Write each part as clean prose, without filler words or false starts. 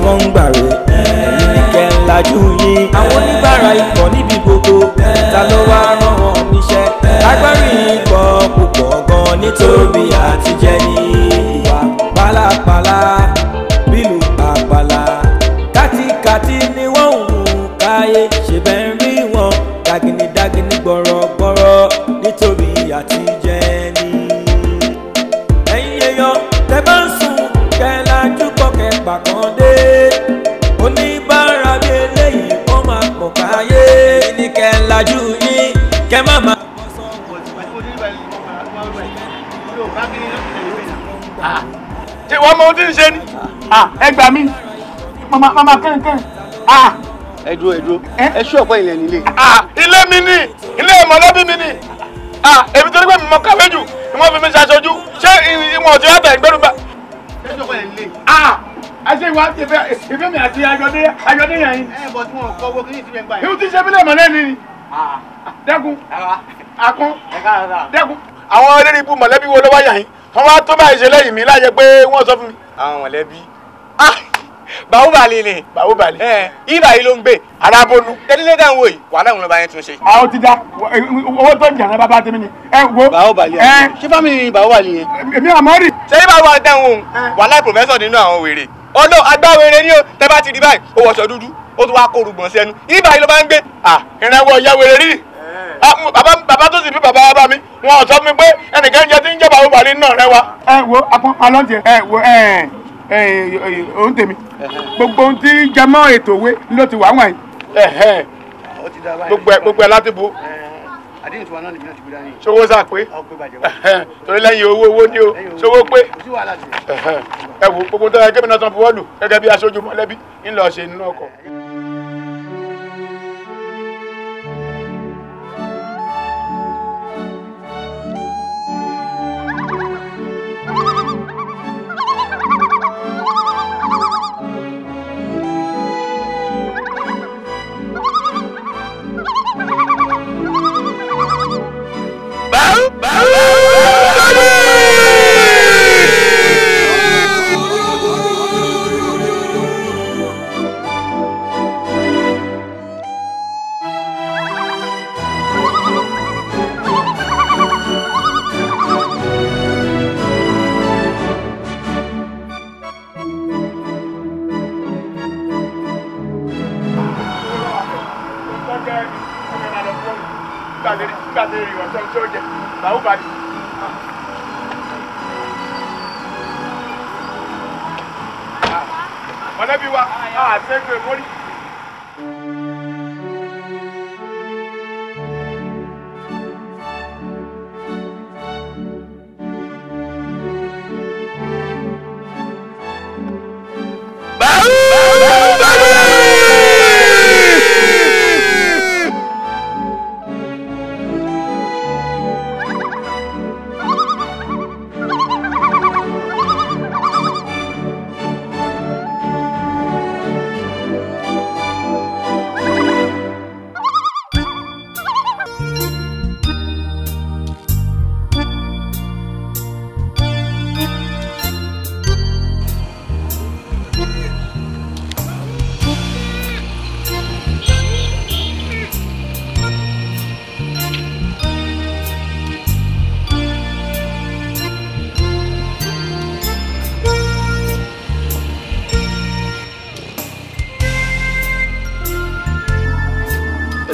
wọ́n ń gbàre ẹ̀yin ní kẹ́ ń lajú yín. àwọn oníbàárà ikọ̀ níbi gbogbo ta ló wá rán wọn níṣẹ́. agbárí ikọ̀ púpọ̀ gan nítorí àtijẹ́ ní ìwà pálapàla bílù àpàlà kátikàti ni wọ́n ń hù káyé ṣe bẹ́ẹ̀ ń rí wọn dagini gbọ̀rọ̀gbọ̀rọ̀ nítorí àtijẹ́ ní. ẹ̀yin èèyàn tẹ́ bá ń sùn kẹ́ lajú kọ́ kẹ́ pàkàndé oníbàárà bí eléyìí ó máa pọ̀ káyé ní kẹ́ lajú yín kẹ́ má má. ṣé wọ́n mọ ohun tí ń ṣe ni. ẹ gbà mí mama kẹ́ńkẹ́ń. ẹ dúró ẹ ṣú ọ̀pọ̀ ilẹ̀ nílé. ilé mi ni ilé mọ̀lẹ́bí mi ni èmi torí pé mi mọ kàwé jù ni wọ́n fi mi ṣaṣojú ṣé ìwọ̀n ọ̀tí yàtọ̀ ìgbẹ́rù bá. ẹ ṣú ọ̀pọ̀ ilẹ̀ nílé. àṣẹ ìwà ìfẹ́ mi àti ayọ̀dé yẹn yín. bọ̀ tí wọn kọ́ owó kí ní ìtìlẹ̀ ń gbà yẹn. ìwọ ti ṣe mílẹ̀ mọ̀lẹ́ ni. dẹ́kun akún dẹ́kun. àwọn eléré ibú mọ̀lẹ́bí wo ló wáyà yín wọ́n wá tó báyìí ṣe lẹ́yìn mi láyé pé wọ́n sọ fún mi. àwọn mọ̀lẹ́bí. Bàwúbàlì ni. Bàwúbàlì. Ibà yìí ló ń gbé. Arábónú. Tẹ́lifíṣẹ́ dáhùn wò yìí wàhálà òun ló bá yẹn tún ṣe. Àwọn ti da owó tó ń jà náà bàbá tèmi ni. Ẹ wo. Bàwúbàlì yẹn. Ṣé fámìlì ni Bàwúbàlì yẹn? Èmi àmọ́ rì. Ṣé ibà wà dáhùn òun? Wàhálà pòfẹ́sọ̀ nínú àwọn wèrè. Ọlọ́ agbáwèrè ni o tẹ́ bá ti rí báyìí ó wọṣọ dúdú ó tún wá kó rùgbọ̀n sẹ́nu. Ibà yìí ló bá ń gbé. Ìrìnàwọ̀ ìyá wèrè rí. Bàbá tó sì bí bàbá bá mi wọn sọ fún mi pé ẹnìkan jẹ tí ń jẹ Bàwúbàlì náà rẹ wa. Ẹ wo apọn alọ́jẹ òun tèmi gbogbo ohun tí jẹmọ́ ètò òwe ló ti wà wọ̀nyí. Gbogbo ẹ láti bu. Àdéhùn tiwa náà nìbí náà ti gbé dání. Ṣowó sá pé. Torí lẹ́yìn owó ní o ṣowó pé. Ẹ wo gbogbo tó yẹ kébì náà tán buwọ́lù gẹ́gẹ́ bí aṣojú mọ̀lẹ́bí ńlọ ṣe nínú ọkọ̀. Mọ̀lẹ́bí wa àṣẹ́gbẹ̀ mórí.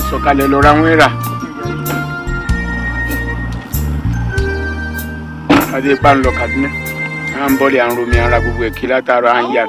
Sọ̀kalẹ̀ lọ ra wọn rà. Adé pa ń lọ Kaduna. À ń bọ́lẹ̀ à ń romi ara gbogbo ẹ̀kí látara à ń yà.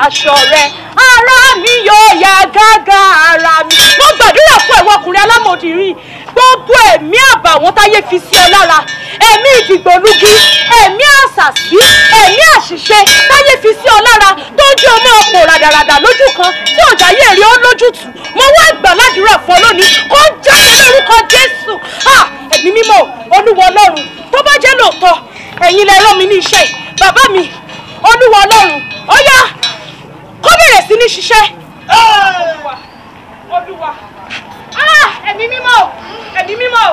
aṣọ rẹ̀ ara mi yóò yá gágá ara mi. Mo gbàdúrà fún ẹ̀wọ̀n ọkùnrin alámọ̀dìrí gbogbo ẹ̀mí àbàwọ́n táyé fi sí ọ lára, ẹ̀mí ìdìgbòlugi, ẹ̀mí àṣàsí, ẹ̀mí àṣìṣe táyé fi sí ọ lára tó jẹ́ ọmọ ọ̀pọ̀ ràdàràdà lójú kan tí ọ̀jà yé rí ọ lójútùú. Mo wá gbà ládùúrà fún ọ lónìí kó jáde lórúkọ Jésù. Ẹ̀mí mímọ́ Olúwa Ọlọ́run tó bá jẹ́ lóòótọ́ ẹ̀yin lẹ rán mi ní iṣẹ́ yìí, bàbá mi Olúwa Ọlọ́run ó yá kó bẹ̀rẹ̀ sí ní ṣiṣẹ́. Olúwa ẹ̀mí mímọ́ ẹ̀mí mímọ́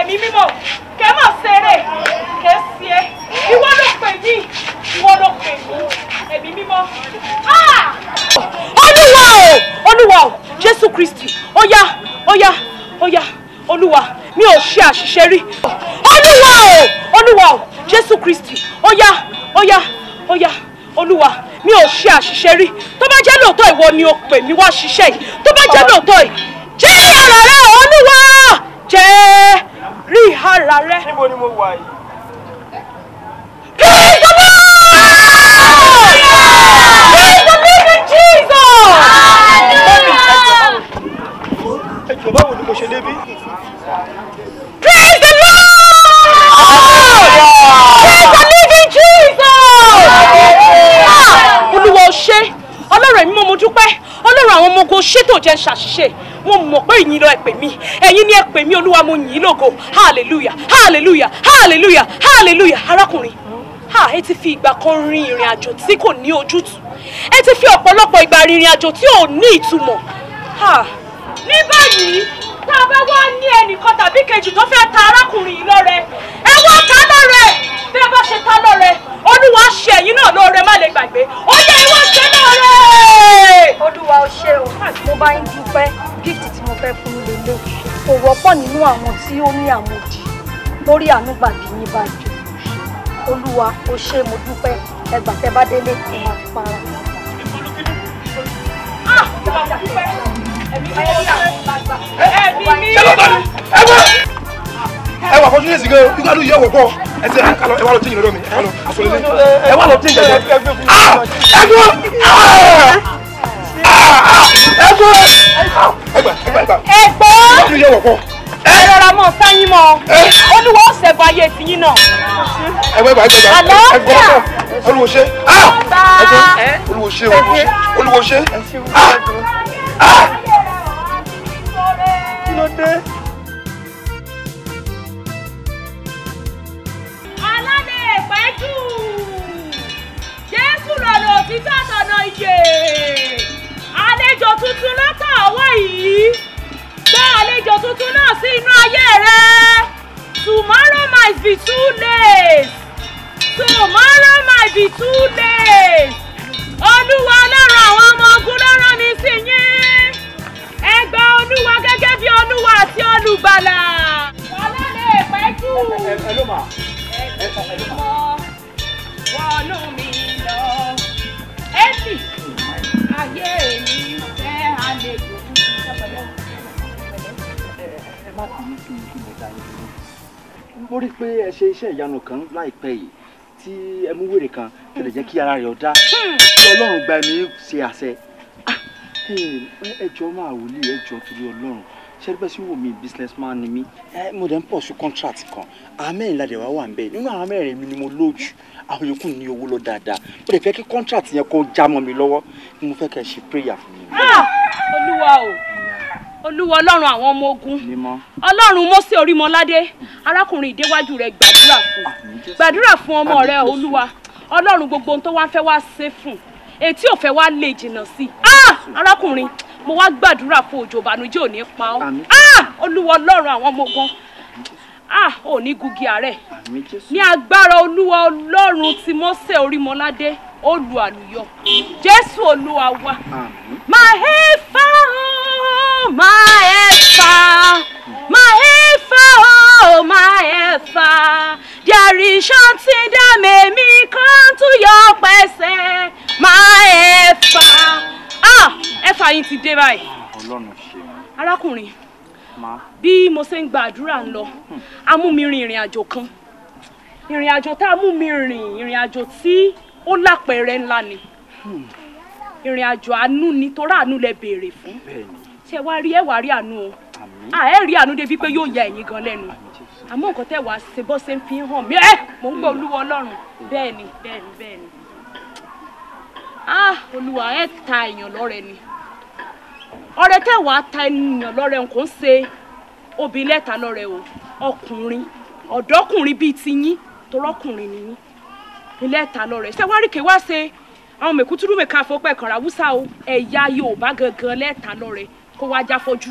ẹ̀mí mímọ́ kẹ́ mọ̀ ṣeré kẹ́ sí ẹ ìwọ ló pè mí ìwọ ló pè mí ẹ̀mí mímọ́. Olúwa o ṣe àṣìṣe rí tó bá jẹ́ lóòótọ́ ìwọ ni o pè mí wá ṣiṣẹ́ yìí tó bá jẹ́ lóòótọ́ yìí jẹ́ ara rẹ Olúwa jẹ́ rí ara rẹ. níbo ni mo wà yìí. Praise the Lord! Praise the living Jesus! ẹjọ báwo ni mo ṣe débí. Praise the Lord! Praise the living Jesus! Olúwa o ṣé, Ọlọ́run ẹ̀mí mo dúpẹ́, Ọlọ́run àwọn ọmọ ogun ṣé tó jẹ́ ṣàṣìṣe. Mo mọ̀ pé ìyìn lọ ẹ pè mí, ẹ̀yin ni ẹ pè mí Olúwa mo yìn lógo. Hallelujah, hallelujah, hallelujah, hallelujah. Arákùnrin, ẹ ti fi ìgbà kan rin ìrìn àjò tí kò ní ojútùú. Ẹ ti fi ọ̀pọ̀lọpọ̀ ìgbà rin ìrìn àjò tí ò ní ìtumọ̀. Ní báyìí, tá a bá wá ní ẹnìkan tàbí kejì tó fẹ́ ta arákùnrin yìí lọ́rẹ, ẹ wá ta lọ́rẹ. Bí ẹ bá ṣe ta lọ́rẹ, Olúwa ṣe ẹ̀yin náà lóore má lè gbàgbé. Ó yẹ ìwọ ṣe lóore. Olúwa o ṣé o, mo bá ń dúpẹ́ gift tí mo fẹ́ fún mi lélẹ̀. Kò wọ́pọ̀ nínú àwọn tí ó ní àmọ̀dì lórí ànúgbàdì yín bá jù. Olúwa o ṣé mo dúpẹ́ ẹgbà tẹ́ bá délé ẹ máa fi para. ẹ wà fọjú yẹsì gan nígbà tó yẹ wọ pọ ẹ ti ẹ wà lọ tí yìí lọ́dọ̀ mi ẹ wà lọ àsọlẹ ẹ wà lọ tí yìí lọ́dọ̀ ẹgbọn ẹ rọra mọ sáyìn mọ Olúwa ó ṣẹ́gun ayé tiyín náà. ẹgbọn Olúwo ṣe Olúwo ṣe Olúwo ṣe kí ló dé. alálẹ̀ ìpẹ́jù Jésù lọ́nà òtítọ́ àtọ̀nà ìyè àlejò tuntun lọ́tọ̀ ọwọ́ yìí gbé àlejò tuntun náà sí inú ayé rẹ. Tomorrow might be too late. Tomorrow might be too late. Olúwa Ọlọ́run àwọn ọmọ ogun ló rán mi sí yín. Ẹ gba Olúwa gẹ́gẹ́ bí Olúwa àti olùgbàlà. Alálẹ̀ ìpẹ́jù. ẹ ló mà. Wọnú mi lọ. Ẹ́sì, ayé mi fẹ́ àlejò. mo rí pé ẹ ṣe iṣẹ́ ìyanu kan láìpẹ́ yìí tí ẹ mú wèrè kan tẹ̀lé jẹ́ kí ara rẹ̀ ọ̀dá tí Ọlọ́run gba ẹ̀mí ṣe àṣẹ. ẹ jọ̀ọ́ máa wòlíì ẹ jọ̀ọ́ torí Ọlọ́run ṣé ẹ bẹ́ẹ̀ sí wò mí businessman ni mí mo dẹ̀ ń pọ̀ sí contract kan àwọn mẹ́rin ládẹ̀ wá wà ń bẹ̀ nínú àwọn mẹ́rin mi ni mo lójú àwọn yòókù ní owó lọ dáadáa mo dẹ̀ fẹ́ kí contract yẹn kó já mọ́ mi lọ́wọ́ ni mo fẹ́ kẹ́ ẹ ṣe prayer fún mi. Olúwa o Olúwa Ọlọ́run àwọn ọmọ ogun Ọlọ́run Mósè Orímọládé arákùnrin ìdéwájú rẹ gbàdúrà fún ọmọ rẹ Olúwa Ọlọ́run gbogbo ohun tó wá ń fẹ́ wá ṣe fún etí ò fẹ́ wá lè jìnnà sí arákùnrin mo wá gbàdúrà fún òjò ìbànújẹ́ ò ní pa ọ́ Olúwa Ọlọ́run àwọn ọmọ ogun ò ní gugi àárẹ̀ ní agbára Olúwa Ọlọ́run ti Mósè Orímọládé olú àlùyọ Jésù Olúwa wa my helper there is something that made me come to your presence my helper ẹ̀fà yín ti dé báyìí. Ọlọ́run ṣe mí. arákùnrin bí mo ṣe ń gba àdúrà ń lọ a mú mi rin ìrìn àjò kan ìrìn àjò tá a mú mi rìn ìrìn àjò tí ó lápẹẹrẹ ńlá ni ìrìn àjò àánú ni torí àánú lẹ béèrè fún ṣé wá rí ẹ wá rí àánú o ẹ rí àánú débi pé yóò ya ẹ̀yin gan lẹ́nu àmọ́ nǹkan tẹ́ wàá ṣe bọ́ ṣe ń fi hàn mí mò ń gbọ́ Olúwa Ọlọ́run bẹ́ẹ̀ ni Olúwa ẹ ta èèyàn lọ́rẹ ni ọrẹ tẹ́ wàá ta èèyàn lọ́rẹ n kò ń ṣe obìnrin lẹ́ta lọ́rẹ o ọkùnrin ọ̀dọ́kùnrin bíi tiyín torọ́kùnrin ni yín ilé ẹ̀ta lọ́rẹ ṣé wá rí ké wá ṣe àwọn mẹ̀kútúrú mẹ̀ka fọ́pẹ́ kan Haúsá o ẹ̀yà Yorùbá gangan lẹ́ta lọ́rẹ kó wá já fọ́jú.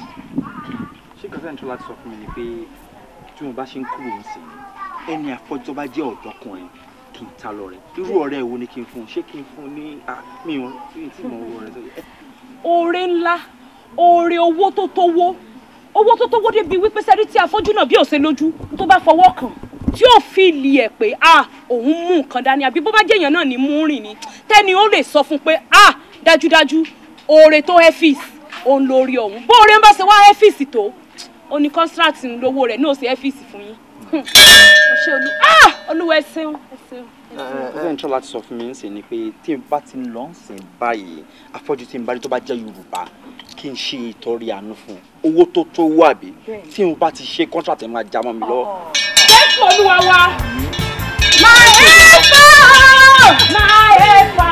ṣé kí ọ̀sẹ̀ ń tó láti sọ fún mi ni pé tí mo bá ṣe ń kúrò ń sìn ẹni àfọ́jú tó bá jẹ́ ọ̀dọ́kùnrin kí n ta lọ́rẹ irú ọ̀rẹ́ wo ni kí n fún un ṣé kí n fún un ní mi ò tí mo wọ ọ̀rẹ́ sọ́yẹ́. oore ńlá oore owó tó tówó débi wípé sẹ́rí tí afọ́jú náà bí òsè lójú tó bá fọwọ́ kàn tí ò fi lì ẹ̀ pé òun mú nǹkan dání àbí bó bá jẹ́ èèyàn náà ní mú rìn ni tẹ́ni ó lè sọ fún pé dájúdájú oore tó ẹ́fíìsì òun lórí ọ̀hún bó oore ń bá ṣe wá ẹ́fíìsì tó ó ní kọ́ńtíráàtì lówó rẹ̀ náà ṣe ẹ́fíìsì fún yín ó ṣe olúwa ẹ ṣeun ẹ ṣeun. ọ̀rẹ́ ń tọ́ láti sọ fún mi ń sìn ni pé tí n bá ti lọ ń sìn báyìí afọ́jú tí n bá rí tó bá jẹ́ Yorùbá kí n ṣe ìtọrẹ àánú fún owó tó tó wà bí tí n bá ti ṣe kọ́ńtíráàtì máa já mọ́ mi lọ. Jésù Olúwa wa máa ẹ fà.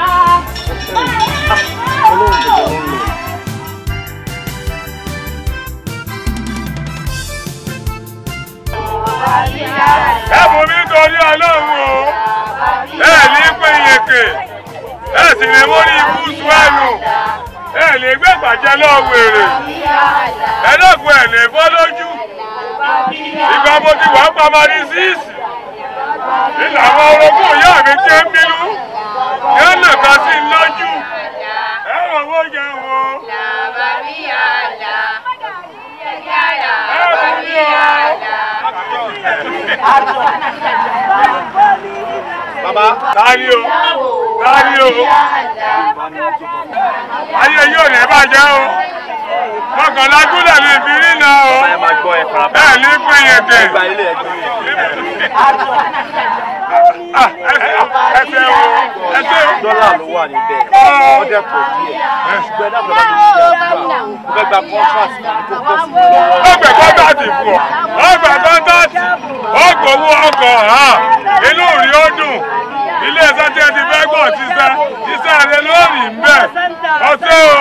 ẹ bù mí torí Ọlọ́run o ẹ ní pín yèké ẹ sì lè mórí ikú suwẹ́nu ẹ lè gbé gbàjẹ́ lọ́wọ́ èrè ẹ dọ́kun ẹ lè fọ́ lójú ìgbà mo ti wà pamari síìsì ìlànà orogún ìyá mi jẹ́ ń bínú yẹn nàka sí lójú ẹ rọ̀wọ́ jẹ wo. Baba, tani o, ayé yóò ní bàjẹ́ o, mọ̀kànlá gúdà ní ìbírí náà o, bẹ́ẹ̀ ní pín yẹn tẹ̀. Ẹsẹ̀ o, dọ́là ló wà níbẹ̀ ọdẹ kò díẹ̀ ṣùgbọ́n ẹ̀dá bàbá mi ṣe àdúrà fẹ́ gba contract kan tó bọ́ sí mi lọ́wọ́. ọgbẹ̀ kọ́ńtàtì fún ọ ọgbẹ̀ kọ́ńtàtì ọgbọ̀wọ́ ọkọ̀ inú rí ó dùn ilé iṣẹ́ tí ẹ ti fẹ́ gbọ́ iṣẹ́ rẹ lórí ń bẹ̀ ọtẹ́ o.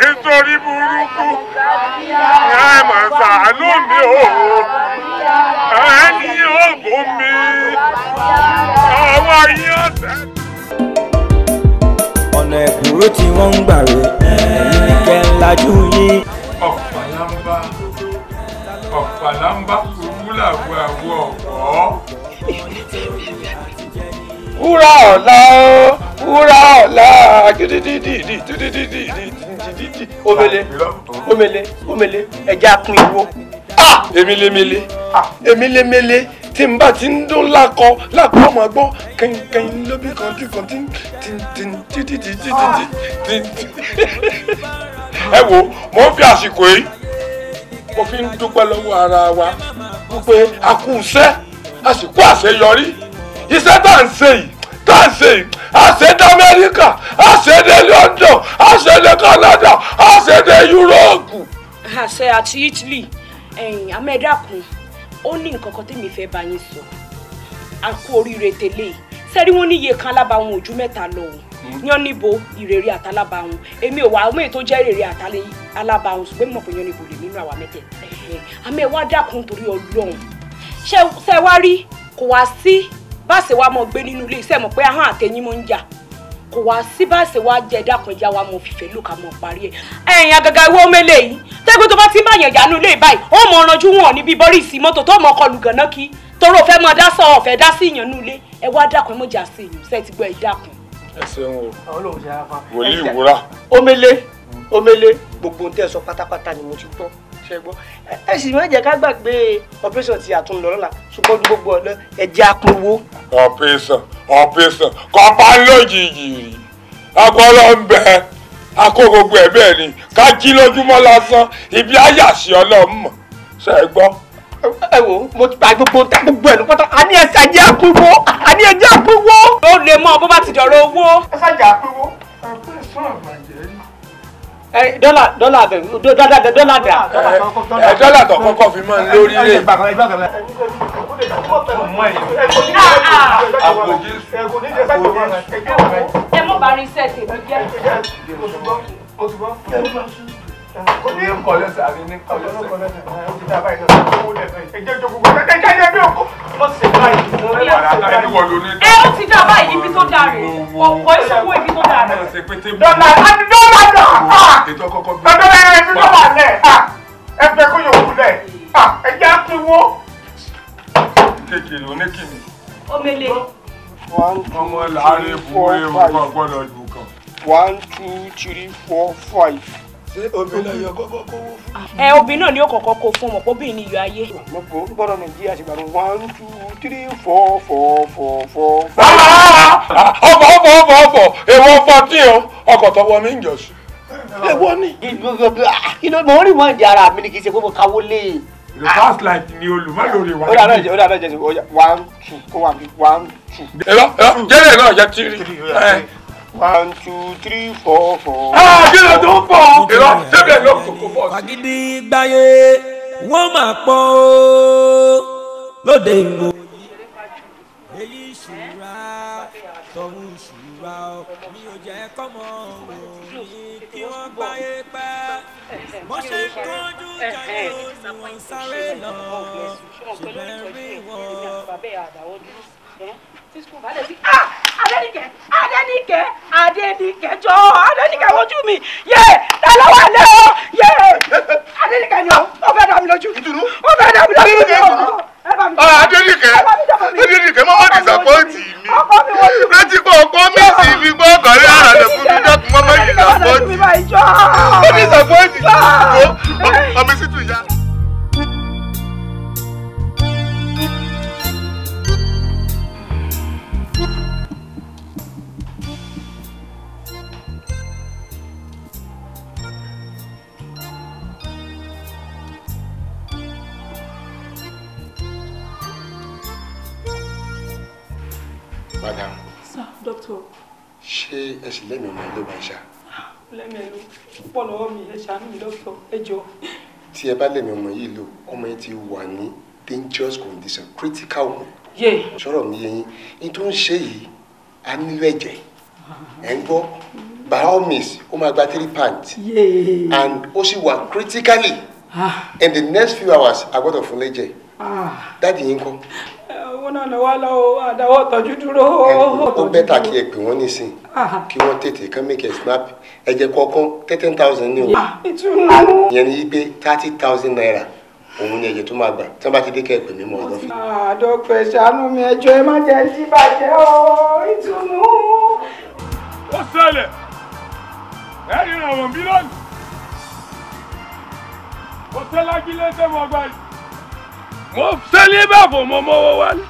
Nítorí burúkú ẹ mà ṣàánú mi o ẹni yóò bò mí ọwọ́ yín ọ̀sẹ̀. ọ̀nà ẹ̀kúrò tí wọ́n ń gbà rè ẹ̀yìn ní kẹ́ ń lajú yín. ọ̀pàlàmbá kúrú làwọ̀ àwọ̀ ọ̀wọ́. wúrà ọ̀la wúrà ọ̀la omele ẹja kún iwó. èmi lémele tí n bá ti ń dún lákọ ọmọ gbọ́ kẹ́ńkẹ́ń lóbi kan tí kan tí. ẹ wo mo ń fi àsìkò yìí mo fi ń dúpẹ́ lọ́wọ́ ara wa wípé a kú iṣẹ́ àsìkò àṣeyọrí iṣẹ́ tá à ń ṣe yìí a ṣe dé Amẹ́ríkà a ṣe dé London a ṣe dé Canada a ṣe dé Yúróòpù. àṣẹ àti Italy amẹ́dàkùn ó ní nǹkan kan tèmi fẹ́ bá yín sọ àkú oríire tẹ́lẹ̀ sẹ́rí wọn níye kan alábàáwọn ojú mẹ́ta lọ yán níbo ìrèrè àtàlábàáwọn èmi ò wá ọmọ èyí tó jẹ́ ìrèrè àtàlábàáwọn ṣùgbọ́n mi mọ̀ pé yán níbo lè nínú àwa mẹ́tẹ̀ẹ̀ta àmọ́ ẹ wá dákun torí Ọlọ́run ṣe wá rí kò wá sí báṣe wa mọ̀ gbé nínú ilé iṣẹ́ mọ̀ pé ahọ́n àtẹ̀yìn mọ̀ ń jà kò wá sí báṣe wa jẹ́ dákun ẹja wa mọ̀ fìfẹ́ ló kà mọ̀ parí ẹ̀ ẹ̀yìn àgàgà ìwé omele yìí tẹ́gbẹ́ tó bá ti ń bá yẹn jánu ilé báyìí ó mọ ọ̀rànjú wọn níbi bọ́rìsì mọ́tò tó mọ kọlù gànà kí toró fẹ́ mọ dá sọ ọ̀fẹ́ dá sí ìyànnú ilé ẹ wá dákun ẹ mọ̀ jà sí ìyàn sẹ́ẹ̀ ti gbọ́ ẹ dákun. ẹ ṣeun o wòlíì ìwúrà. omele gbogbo ohun tẹ́ ẹ sọ pátápátá ni mo ti gbọ́ ṣe gbọ́ ẹ sì má jẹ́ ká gbàgbé operation tí a tún lọ lọ́la ṣùgbọ́n gbogbo ọ̀nà ẹ̀jẹ̀ apínwó. operation kọ́pá lójijì rí ọpọlọ ń bẹ akó gbogbo ẹ̀ bẹ́ẹ̀ ni ká jí lójúmọ́ lásán ibi àyàsí ọlọ́mọ ṣe gbọ́. ẹ wo mo ti gba gbogbo ẹ̀ ló pátá a ní ẹ̀jẹ̀ apínwó. ó lè mọ bó bá ti dọ̀rọ̀ owó. ẹ ṣàjà apínwó. dọ́là dà. dọ́là tó kọ́kọ́ fi mọ́ lórí rẹ̀. ẹ mọ̀ bá rí sẹ́ẹ̀tì mi jẹ́. Kò ní kọ́ lẹ́sẹ̀ àbí ní kọ́ lẹ́sẹ̀. Ó ti dá báyìí náà. Owó lẹ́sẹ̀. Ẹ̀jẹ̀ jọ gbogbo ẹ̀jẹ̀ bí òkú. Wọ́n ṣe báyìí. Ó ti dá báyìí ibi tó dáa rè. Ọ̀pọ̀ ìṣòwò ibi tó dáa rè. Dọ́là ètò kọ́kọ́ bí. Dọ́là ẹ̀fẹ̀ tó wà lẹ̀. Ẹ̀fẹ̀ kó yòókù lẹ̀. Ẹ̀jẹ̀ á pín wó. Kékeré oníkìní. Omele. Ọmọ láàrin fún ewu kan gbọ́dọ̀ dùn kan. 1, 2, 3, 4, 5. Ṣé obìnrin yọ kọ́kọ́ kówó fún? Obìnrin náà ni ó kọ́kọ́ kó fún ọmọ obìnrin ni iyọ̀ ayé. Mo gbọ́dọ̀ Nàìjíríà ṣe gbàdúrà 1, 2, 3, 4, 4, 4, 4. Ọ̀pọ̀ èèwọ̀ 14 ọkọ̀ tọwọ́ mi ń jọ sí. Èèwọ̀ ni. Inú mo rí mọ́ ìdí ara mi ni kì í ṣe pé mo káwó lé. The past life ni olùmọ̀ lórí wa. Ó dáná jẹ́ 1, 2 kó wà bí 1, 2. Jẹ́rẹ̀ náà jẹ́ 3. 1, 2, 3, 4, 4. Kí ló tó ń fọ́? Ìrọ̀ ṣébẹ̀ ló kókó fọ́ sí. Fagídí gbáyé wọ́n máa pọ̀ lóde ìwò. Èyí ìṣúra tọ̀hún ìṣúra mi ò jẹ́ kọ́mọ òní kí wọ́n gbáyé pẹ́. Bó ṣe ń kánjú jayé ni wọ́n sáré lọ ṣùgbọ́n rí wọn. Adéníkẹ́ jọ Adéníkẹ́ wojú mi yé ta ló wà lé o yé Adéníkẹ́ ni ó fẹ́ dà mí lójú ó fẹ́ dà mí lójú Adéníkẹ́ mọ́mọ́ dìsàpọ́ǹtì mi rántí pé ọkọ mi sì fi gbọ́ ọ̀gọ́rí ara rẹ̀ fún mi dákun mọ́mọ́ dìsàpọ́ǹtì ó dìsàpọ́ǹtì ọmọ sí tù ya. Madam. Sir, doctor. Ṣé ẹ sì lẹ́mìí ọmọ ilé wa ṣá? Lẹ́mìí ló pọ̀ lọ́wọ́ mi ẹ ṣàánú mi doctor ẹ jọ̀ọ́. Tí ẹ bá lẹ́mìí ọmọ yìí lò, ọmọ yẹn ti wà ní dangerous condition, critical one. Sọ̀rọ̀ mi yẹn ní tó ń ṣe yìí, a nílò ẹ̀jẹ̀. Ẹ ń gbọ́, by all means, ó máa gba 3 pints. And ó sì wà critically. In the next few hours, a gbọ́dọ̀ fún lẹ́jẹ̀. Dáàdì yín kọ́. Owó náà lọ́wọ́ lọ́wọ́ àdáwọ̀ tọ́jú dúró. Ó bẹ́tà kí ẹ pè wọ́n nísìn kí wọ́n tètè kán make a snap ẹ̀jẹ̀ kọ̀ọ̀kan 13,000 ní o. Ìyẹn ni pé 30,000 naira òun ni ẹ̀jẹ̀ tó máa gbà tí wọ́n bá ti dé kẹ́ ẹ pè mí mọ́ ọ̀dọ́ fi. Dọ́pẹ́ ṣàánú mi ẹjọ́ ẹ má jẹ́ jí bàjẹ́ o ìtùnú. Ó ṣẹlẹ̀ ẹ̀rí ìrànwọ́ bí lónìí mo tẹ́ lájí lẹ́sẹ̀ mọ́ gbà yìí mo sẹ́lẹ̀ bá fò mọ́ mọ́wọ́ wálé.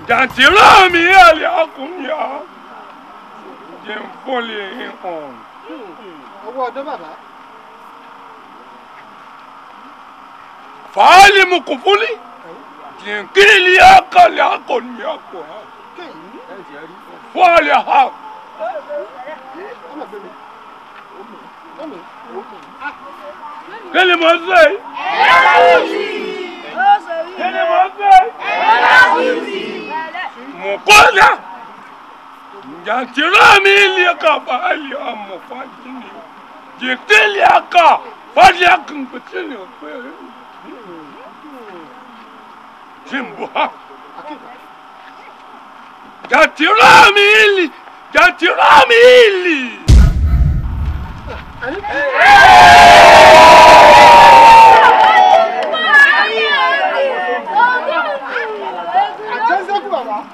Jàǹtì rán mi àlè ọkùnrin yá jẹ́ ń fọ́lẹ̀ hàn. Owó ọdún bàbá. Fàálì mu kò fúnlé jẹ́ ń kí ilé akọ̀lẹ̀ akọ̀ni akọ̀ ha. Fọ́lẹ̀ ha. Kele mo se. Kele mo se. Mo kola. Jantira mi li ka bali amo fajini. Jiteli aka fali akan betini pe. Jimbo. Jantira mi li.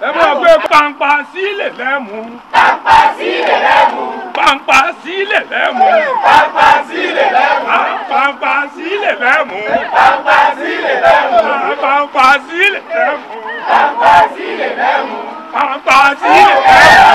Ẹ máa gbé pàǹpà sílẹ̀ lẹ́mú. Pàǹpà sílẹ̀ lẹ́mú. Pàǹpà sílẹ̀ lẹ́mú. Pàǹpà sílẹ̀ lẹ́mú. Pàǹpà sílẹ̀ lẹ́mú. Pàǹpà sílẹ̀ lẹ́mú. Pàǹpà sílẹ̀ lẹ́mú. Pàǹpà sílẹ̀ lẹ́mú. Pàǹpà sílẹ̀ lẹ́mú.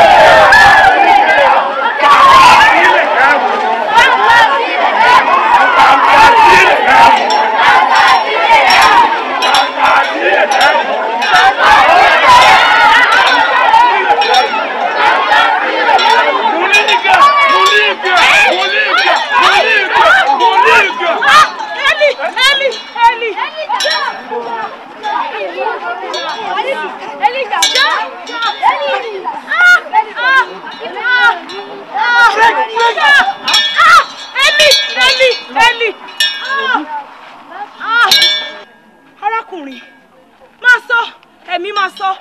èmi máa sọ.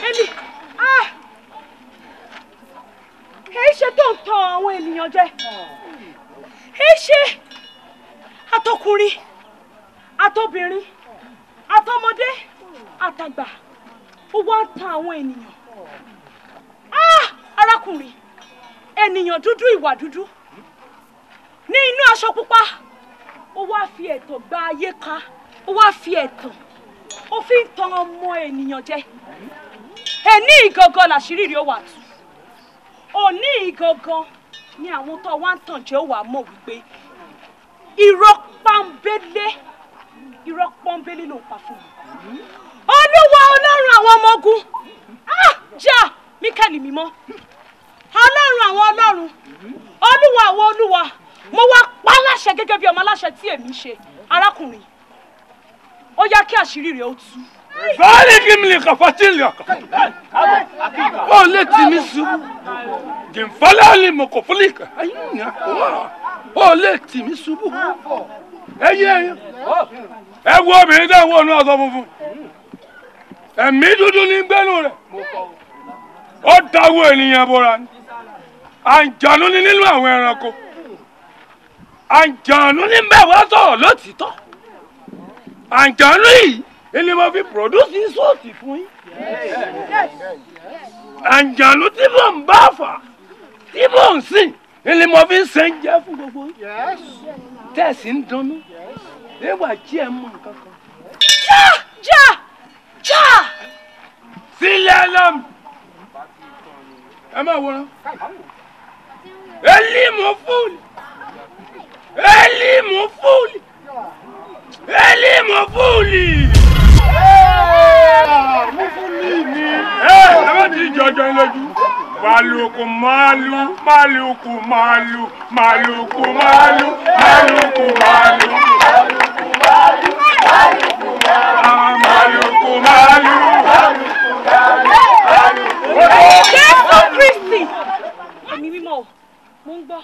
Eli. Èyí ṣe tó ń tan àwọn ènìyàn jẹ. Èyí ṣe àtọkùnrin, àtobìnrin, àtọmọdé, àtàgbà. Ó wá ń tan àwọn ènìyàn. Arákùnrin, ènìyàn dúdú ìwà dúdú. Ní inú aṣọ pupa, ó wá fi ẹ̀tàn gba ayé ká. Ó wá fi ẹ̀tàn. Ó fi ń tan ọmọ ènìyàn jẹ. Ẹni ìgangan làṣírí rẹ̀ ó wà tú. Òní ìgangan ni àwọn tó wá ń tàn jẹ́ ó wà mọ̀ wípé irọ́ pọ́nbélé ló ń pa fún mi. Olúwa Ọlọ́run àwọn ọmọ ogun. Jà Míkẹ́lì mímọ́. Ọlọ́run àwọn ọlọ́run. Olúwa àwọn olúwa. Mo wá pa láṣẹ gẹ́gẹ́ bí ọmọ aláṣẹ tí èmi ṣe. Arákùnrin, ó yá kí àṣírí rẹ̀ ó tú. Báyìí kí mi lè kà fọ́tí lè kà. Ó lè tì mí ṣubú. Jìnfọ́lá lè mọ̀ kò fúlì kà. Ó lè tì mí ṣubú. Ẹyẹ ẹ wo obìnrin tẹ́ ń wọ inú aṣọ funfun. Ẹ̀mí dúdú ní gbẹ́nu rẹ̀. Ó dáwọ́ ènìyàn bora ni. Àǹjànú ni nínú àwọn ẹranko. Àǹjànú ní mẹ́wàá sọ̀rọ̀ lótìítọ́. Àǹjànú yìí ni mo fi produce sọ́ọ̀tì fún yín. Àǹjànú tí mò ń bá fà, tí mò ń sìn, ni mo fi ń ṣe ń jẹ́ fún gbogbo yín. Tẹ̀sí ń dunnú. Nígbà tí ẹ mọ nǹkan kan. Já! Sílẹ̀ lọ́mù. Ẹ máa wòran. Elimu fúlì. Ẹ bá ti jọjọ lójú. Màlúkù màlú. Màlúkù màlú. Jésù Kristi. Ẹ̀mí mímọ́, mo ń gbọ́.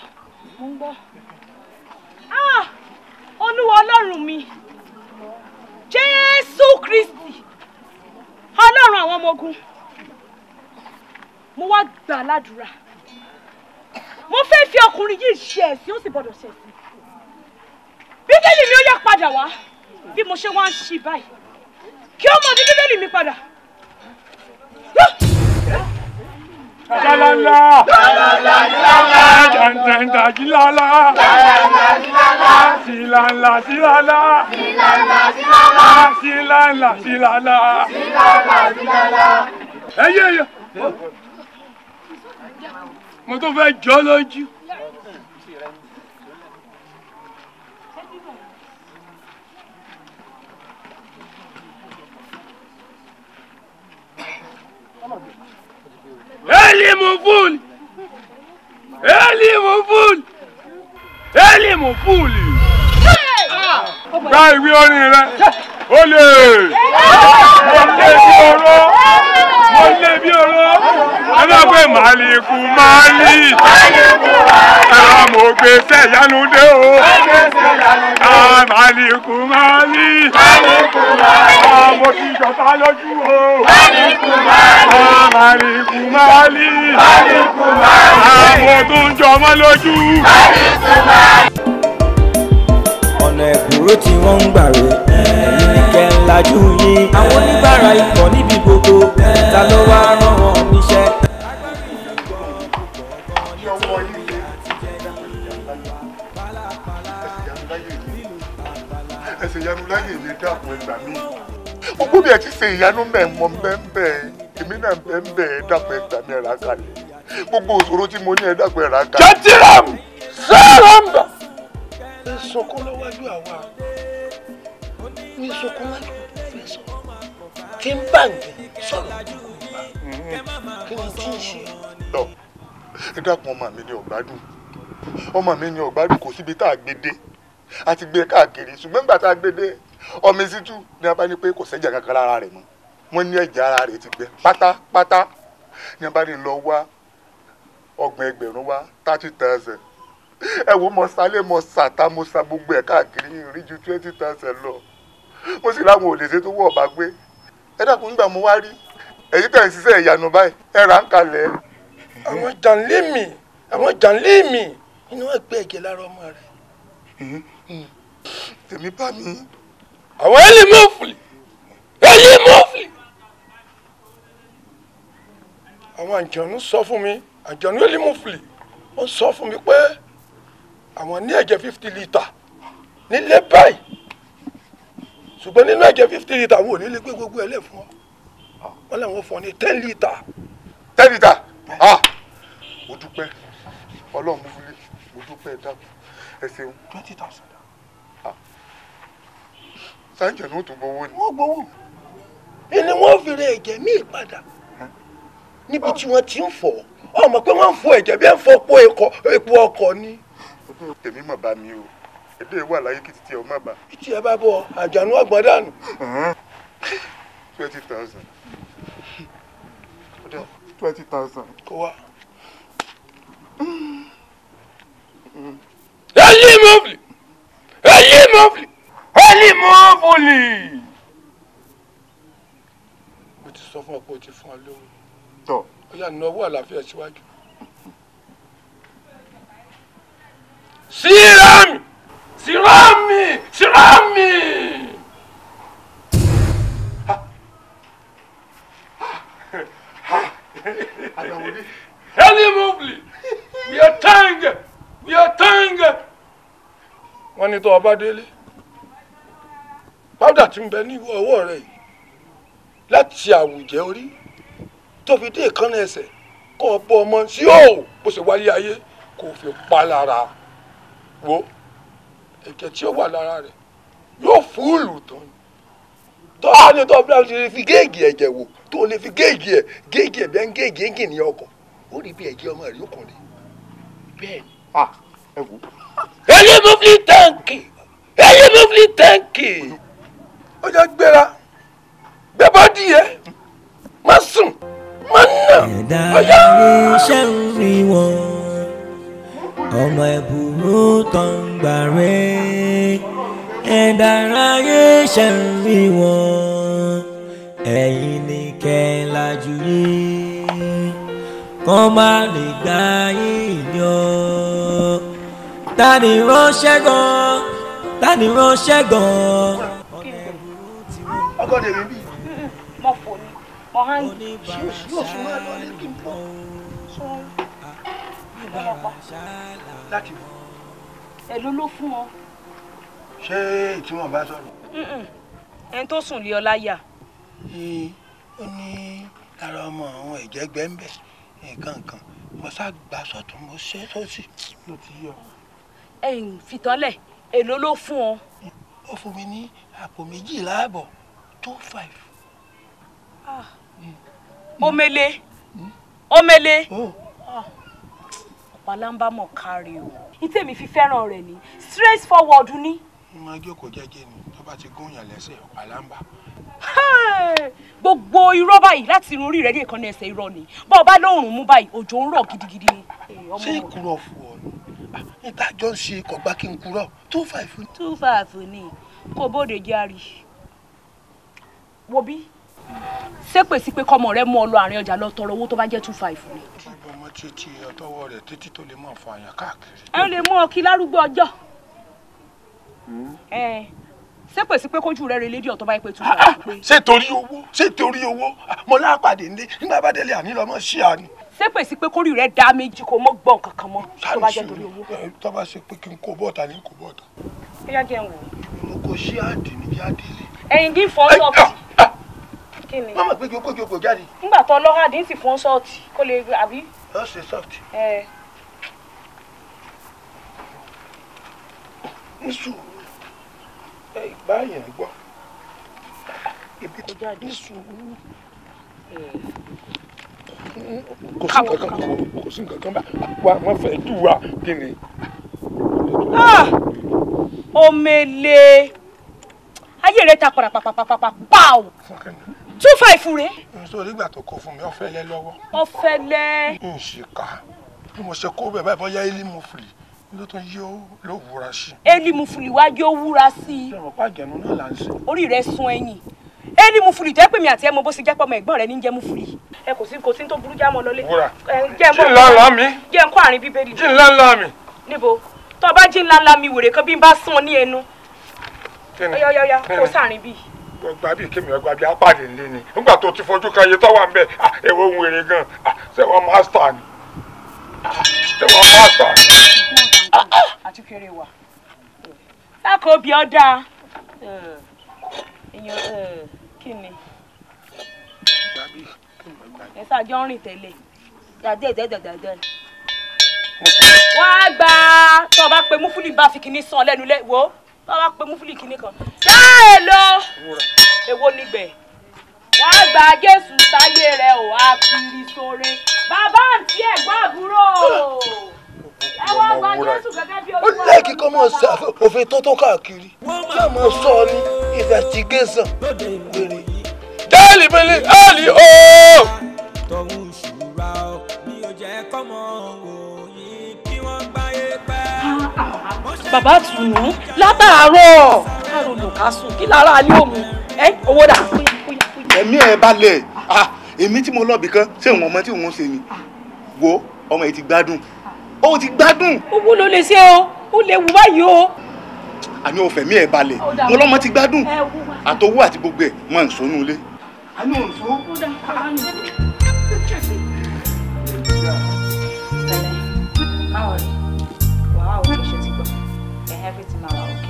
Olúwa Ọlọ́run mi. Jésù Kristi. Ọlọ́run àwọn ọmọ ogun. Mo wá gbà ládùúrà. Mo fẹ́ fi ọkùnrin yìí ṣe ẹ̀sín, ó sì gbọ́dọ̀ ṣe ẹ̀sín. Bíbélì mi ó yá padà wá. Bí mo ṣe wá ń ṣí báyìí. Kí ó mọ̀ ní Bíbélì mi padà. Jalala, jantenta jilala, silala. Ẹyẹ mo tó fẹ́ jọ lójú. Elimu fúlì. Gba ìwé orin rẹ. Ó lè. Mo lé bí oró. Ẹ máa pé màlíkù máàlì. Mo gbèsè ìyanu dé o. Màlíkù máàlì. Mo ti jọta lójú o. Màlíkù máàlì. Mo tún jọmọ lójú. Ọ̀nà ẹ̀kúrò tí wọ́n ń gbà rè ẹ̀yin ní kẹ́ ń lajú yín. Àwọn oníbàárà ikọ̀ níbi gbogbo ta ló wá rán wọn níṣẹ́. Ẹsẹ̀ ìyanu láyé mi dàpọ̀ ẹgbà mi. Gbogbo bí ẹ ti ṣe ìyanu mẹ́mọ́ bẹ́ẹ̀ èmi náà bẹ́ẹ̀ dàpọ̀ ẹgbà mi ẹ̀rá kalẹ̀. Gbogbo òṣòro tí mo ní ẹ dàpọ̀ ẹ̀rá kalẹ̀. Jẹ́tìrám sẹ́rọ̀mbà. Ìsọkún lọ́wọ́jú àwa ní ìsọkún lájú fẹ́ sọ tí ń bàǹgì sọ̀rọ̀ kí ni tí ń ṣe. Lọ ẹ dákun ọmọ mi ní ọ̀gbádùn kò síbi tá a gbé dé a ti gbé káàkiri ṣùgbọ́n nígbà tá a gbé dé ọmọ ìsítú ni a bá ní pé kò sẹ́jà kankan lára rẹ̀ mọ́ wọ́n ní ẹ̀jẹ̀ ara rẹ̀ ti gbẹ pátápátá ni a bá ní lọ wá 30,000 wá 30,000 ẹ wo mo sálé mo sàtá mo sa gbogbo ẹ káàkiri rí ju 20,000 lọ mo sì láwọn ò lè ṣe tó wọ́ ọ̀bá gbé ẹ dákun nígbà mo wá rí èyí tẹ̀ ń ṣiṣẹ́ ìyanu báyìí ẹ rà ń kalẹ̀. àwọn jàǹlẹ́mì inú wọn gbé ẹ̀jẹ̀ lára ọmọ rẹ̀. tèmi bá mi. àwọn ẹlẹ́mọ̀fìlì àwọn àjọ̀nú sọ fún mi àjọ̀nú ẹlẹ́mọ̀fìlì wọ́n sọ fún mi pé àwọn ní ẹ̀jẹ̀ 50 litre nílé báyìí ṣùgbọ́n nínú ẹ̀jẹ̀ 50 litre àwọn ò ní lè gbé gbogbo ẹ̀ lẹ̀ fún ọ wọ́n làwọn fọ ní 10 litre. 10 litre mo dúpẹ́ ọlọ́run mú fúlé mo dúpẹ́ dákun ẹ ṣeun. 20,000. sáńjẹ̀ ní ó tún gbowó ni. wọ́n gbowó ẹni wọ́n fi rẹ ẹ̀jẹ̀ míì padà níbi tí wọ́n ti ń fọ̀ ọmọ pé wọ́n ń fọ ẹ̀jẹ̀ bí ẹ̀ ń fọ epo ọkọ̀ ni. tèmi mọ̀ bá mi o èdè wà láyé kí títí ẹ má bà. tí ẹ bá bọ àjànú ọgbọ̀n dànù. 20,000. 20,000. kó wá. ẹlímọ́fìlì. mo ti sọ fún ọ pé o ti fún ọ lówó. tọ. ó yá náwó àlàáfíà síwájú. Sírami. Ẹlímọ́fìlì. We are tanga. Wọ́n ní tó ọba délé. Pàdà tí ń bẹ ní ọwọ́ rẹ̀ yìí láti àwùjẹ orí tó fi dé ìkànnì ẹsẹ̀ kó o bọ́ ọmọ sí òò bó ṣe wáyé ayé kó o fi pa lára wo ẹ̀jẹ̀ tí ó wà lára rẹ̀ yóò fúlù tán tó a ní tó bí a fi géègì ẹ̀jẹ̀ wò tó lè fi géègì ẹ̀ bẹ́ẹ̀ ń géègì ẹ̀ǹgì ní ọkọ̀ ó rí bí ẹ̀jẹ̀ ọmọ rẹ̀ yóò kùn ní bẹ́ẹ̀ ni. ẹ wò. ẹlẹ́mọ̀fìlì tẹ́ǹkì ó jẹ́ gbéra gbé bá díẹ̀ má sùn má nà ọ̀yá. ẹ̀dá iṣẹ́ ń rí wọn ọmọ ẹ̀bùrú tó ń gbà rẹ̀ ẹ̀dá iṣẹ́ ń rí wọn ẹ̀yin ní kẹ́ńlájú yìí kọ́ má lè gbá yín yọ tani ránṣẹ́ gan. ọgọ́dẹ mi bí. mo fò ní mo hàn ní. yóò sún máa lọ ní kí n bọ̀. láti bọ̀. èló ló fún ọ. ṣé ìtumọ̀ bá sọ̀rọ̀. ẹni tó sùn lé ọ láyà. ó ní ara ọmọ àwọn ẹ̀jẹ̀ gbẹ́ńbẹ̀ nǹkan kan mo sá gbà sọ́tún mo ṣe sósì ló ti yọ. ẹ̀yin fìtọ́lẹ̀ èló ló fún ọ. ó fún mi ní àpò 2.5 25. omele ọ̀pálámbá mọ̀ kárí o ìtẹ̀mí fi fẹ́ràn rẹ̀ ní straight forward ní. mo máa jókòó jẹ́jẹ́ ni tó bá ti gúnyàn lẹ́sẹ̀ ọ̀pálámbá. gbogbo irọ́ báyìí láti irun orí rẹ̀ dé ìkànnì ẹsẹ̀ irọ́ ni bọ́ ọ bá lóòrùn mú báyìí òjò ń rọ̀ gidigidi ni. ṣé ìkúrọ̀ fún ọ ni ìtajọ́ ń ṣe kọ̀gbá kí n kúrọ̀ 2.5. 2.5 ni kò bóde járe wo bí ṣépè sí pé kọ́mọ rẹ mú ọ lọ àárín ọjà lọ tọrọ owó tó bá jẹ́ 2.5 ni. ọmọ títí ọtọwọ rẹ títí tó lè máa fa àyàn káàkiri. ẹ lè mú ọ kí lárúgbó ọjọ́ ṣépè sí pé kójú rẹ relé díẹ̀ tó bá yẹ pé 2.5 pé. ṣé torí owó mo lápàdé ní nígbà bá délé àní lọmọ sí àní. ṣépè sí pé kórìí rẹ dá méjì kó mọ gbọ́n kankan mọ́ tó bá jẹ́ torí owó. tó bá ṣe pé kí n kó bọ́ọ̀tà ní kó bọ́ọ̀tà. ẹ yá jẹ́ ń wò. mo kò sí àdì ní jáde lé. ẹ̀yin dín fọ́n sọ́ọ̀tì. kí ni. mama pé kókó jáde. nígbà tó lọ́wọ́ àdín sì fọ́n sọ́ọ̀tì kó lè àbí. ó ṣe soft. ní sùúrù báyìí gbọ́ ibi tó jáde ní sùúrù. kò sí nǹkan kan bá wa wọ́n fẹ́ jù wá kí ni. omele ayé rẹ ta parapapapapa pàù 2.5 rẹ. nítorí ìgbà tó kọ fún mi ọ̀fẹ́ lẹ lọ́wọ́. ọ̀fẹ́ lẹ. n ṣe ká bí mo ṣe kó bẹ́ẹ̀ báyìí bọ́yá ilé mo fìlì ló tún yóò ló wúra sí. Eli Mufuli wá yóò wúra sí. Ṣé mo pa àjẹnú náà là ń ṣe? Orí rẹ̀ sún ẹ̀yìn. Eli Mufuli jẹ́ pé mi àti ẹ mọ bó ṣe jẹ́ pé ọmọ ẹ̀gbọ́n rẹ̀ ní jẹ́ Mufuli. Ẹ kò sí tó burú já mọ́ lọlé. Wúra. Jẹ́ jí ńláńlá mi. Jẹ́ nǹkan àárín Bíbélì. Jí ńláńlá mi. Níbo? Tó bá jí ńláńlá mi wèrè kan bí n bá sán ní ẹnu. Ọ̀yá kó sáàrin bí. Ọgbà bíi kémi ọgbà bíi apáàdé ńlé ni. Nígbà tó ti fojú kan iye tó wà ń bẹ̀, èwo ń wèrè gan. Ṣé wọ́n mástà ni? Ṣé wọ́n mástà ni? Àti kéré wa. Lákòó bí ọ̀dà. Èèyàn kí ni? Ẹ ṣáàjọ ń rìn tẹ́lẹ̀. Dàdẹ́. Wá gbà tó bá pe Mufuli bá fi kinní sàn lẹ́nu lẹ́ wo tó bá pe Mufuli kinní kan. Dáè lọ. Èwo nígbẹ̀. Wá gbà Jésù sáyé rẹ̀ ò á kiri sóore. Bàbá àǹtí ẹ̀gbọ́n àbúrò. Ẹ wá gba Jésù gẹ́gẹ́ bí Olúwa. Ó lẹ́ẹ̀kí kọ́ mọ̀ sí òfin tó káàkiri. Kí a máa sọ ní investigation wèrè. Jẹ́ẹ̀lì mẹ́lẹ̀ ẹ̀ẹ́lì ooo. Tọ̀hún ṣùgbà ó ní ó jẹ́ kọ́mọ òyìn kí wọ́n gbáyé pẹ́. Bàbá Tùnú látàárọ̀ káàró lò ká sùn kí lára ní òmu owó dà. Ẹ̀mí ẹ̀ balẹ̀ èmi tí mo lọ́ọ̀bì kan ṣé òun ọmọ tí òun ṣe ni wo ọmọ yìí ti gbádùn ó ti gbádùn. Owó ló lè ṣe o ó lè wù báyìí o. Àní o fẹ̀mí ẹ̀ balẹ̀ mo lọ́mọ ti gbádùn àtọwọ́ àti gbogbo ẹ̀ mọ̀ nsọ́nù ilé. Àní ò ń sọ. Báwo ni? Wàá òkè ṣe ti gbọ́. Everything máa wà òkè.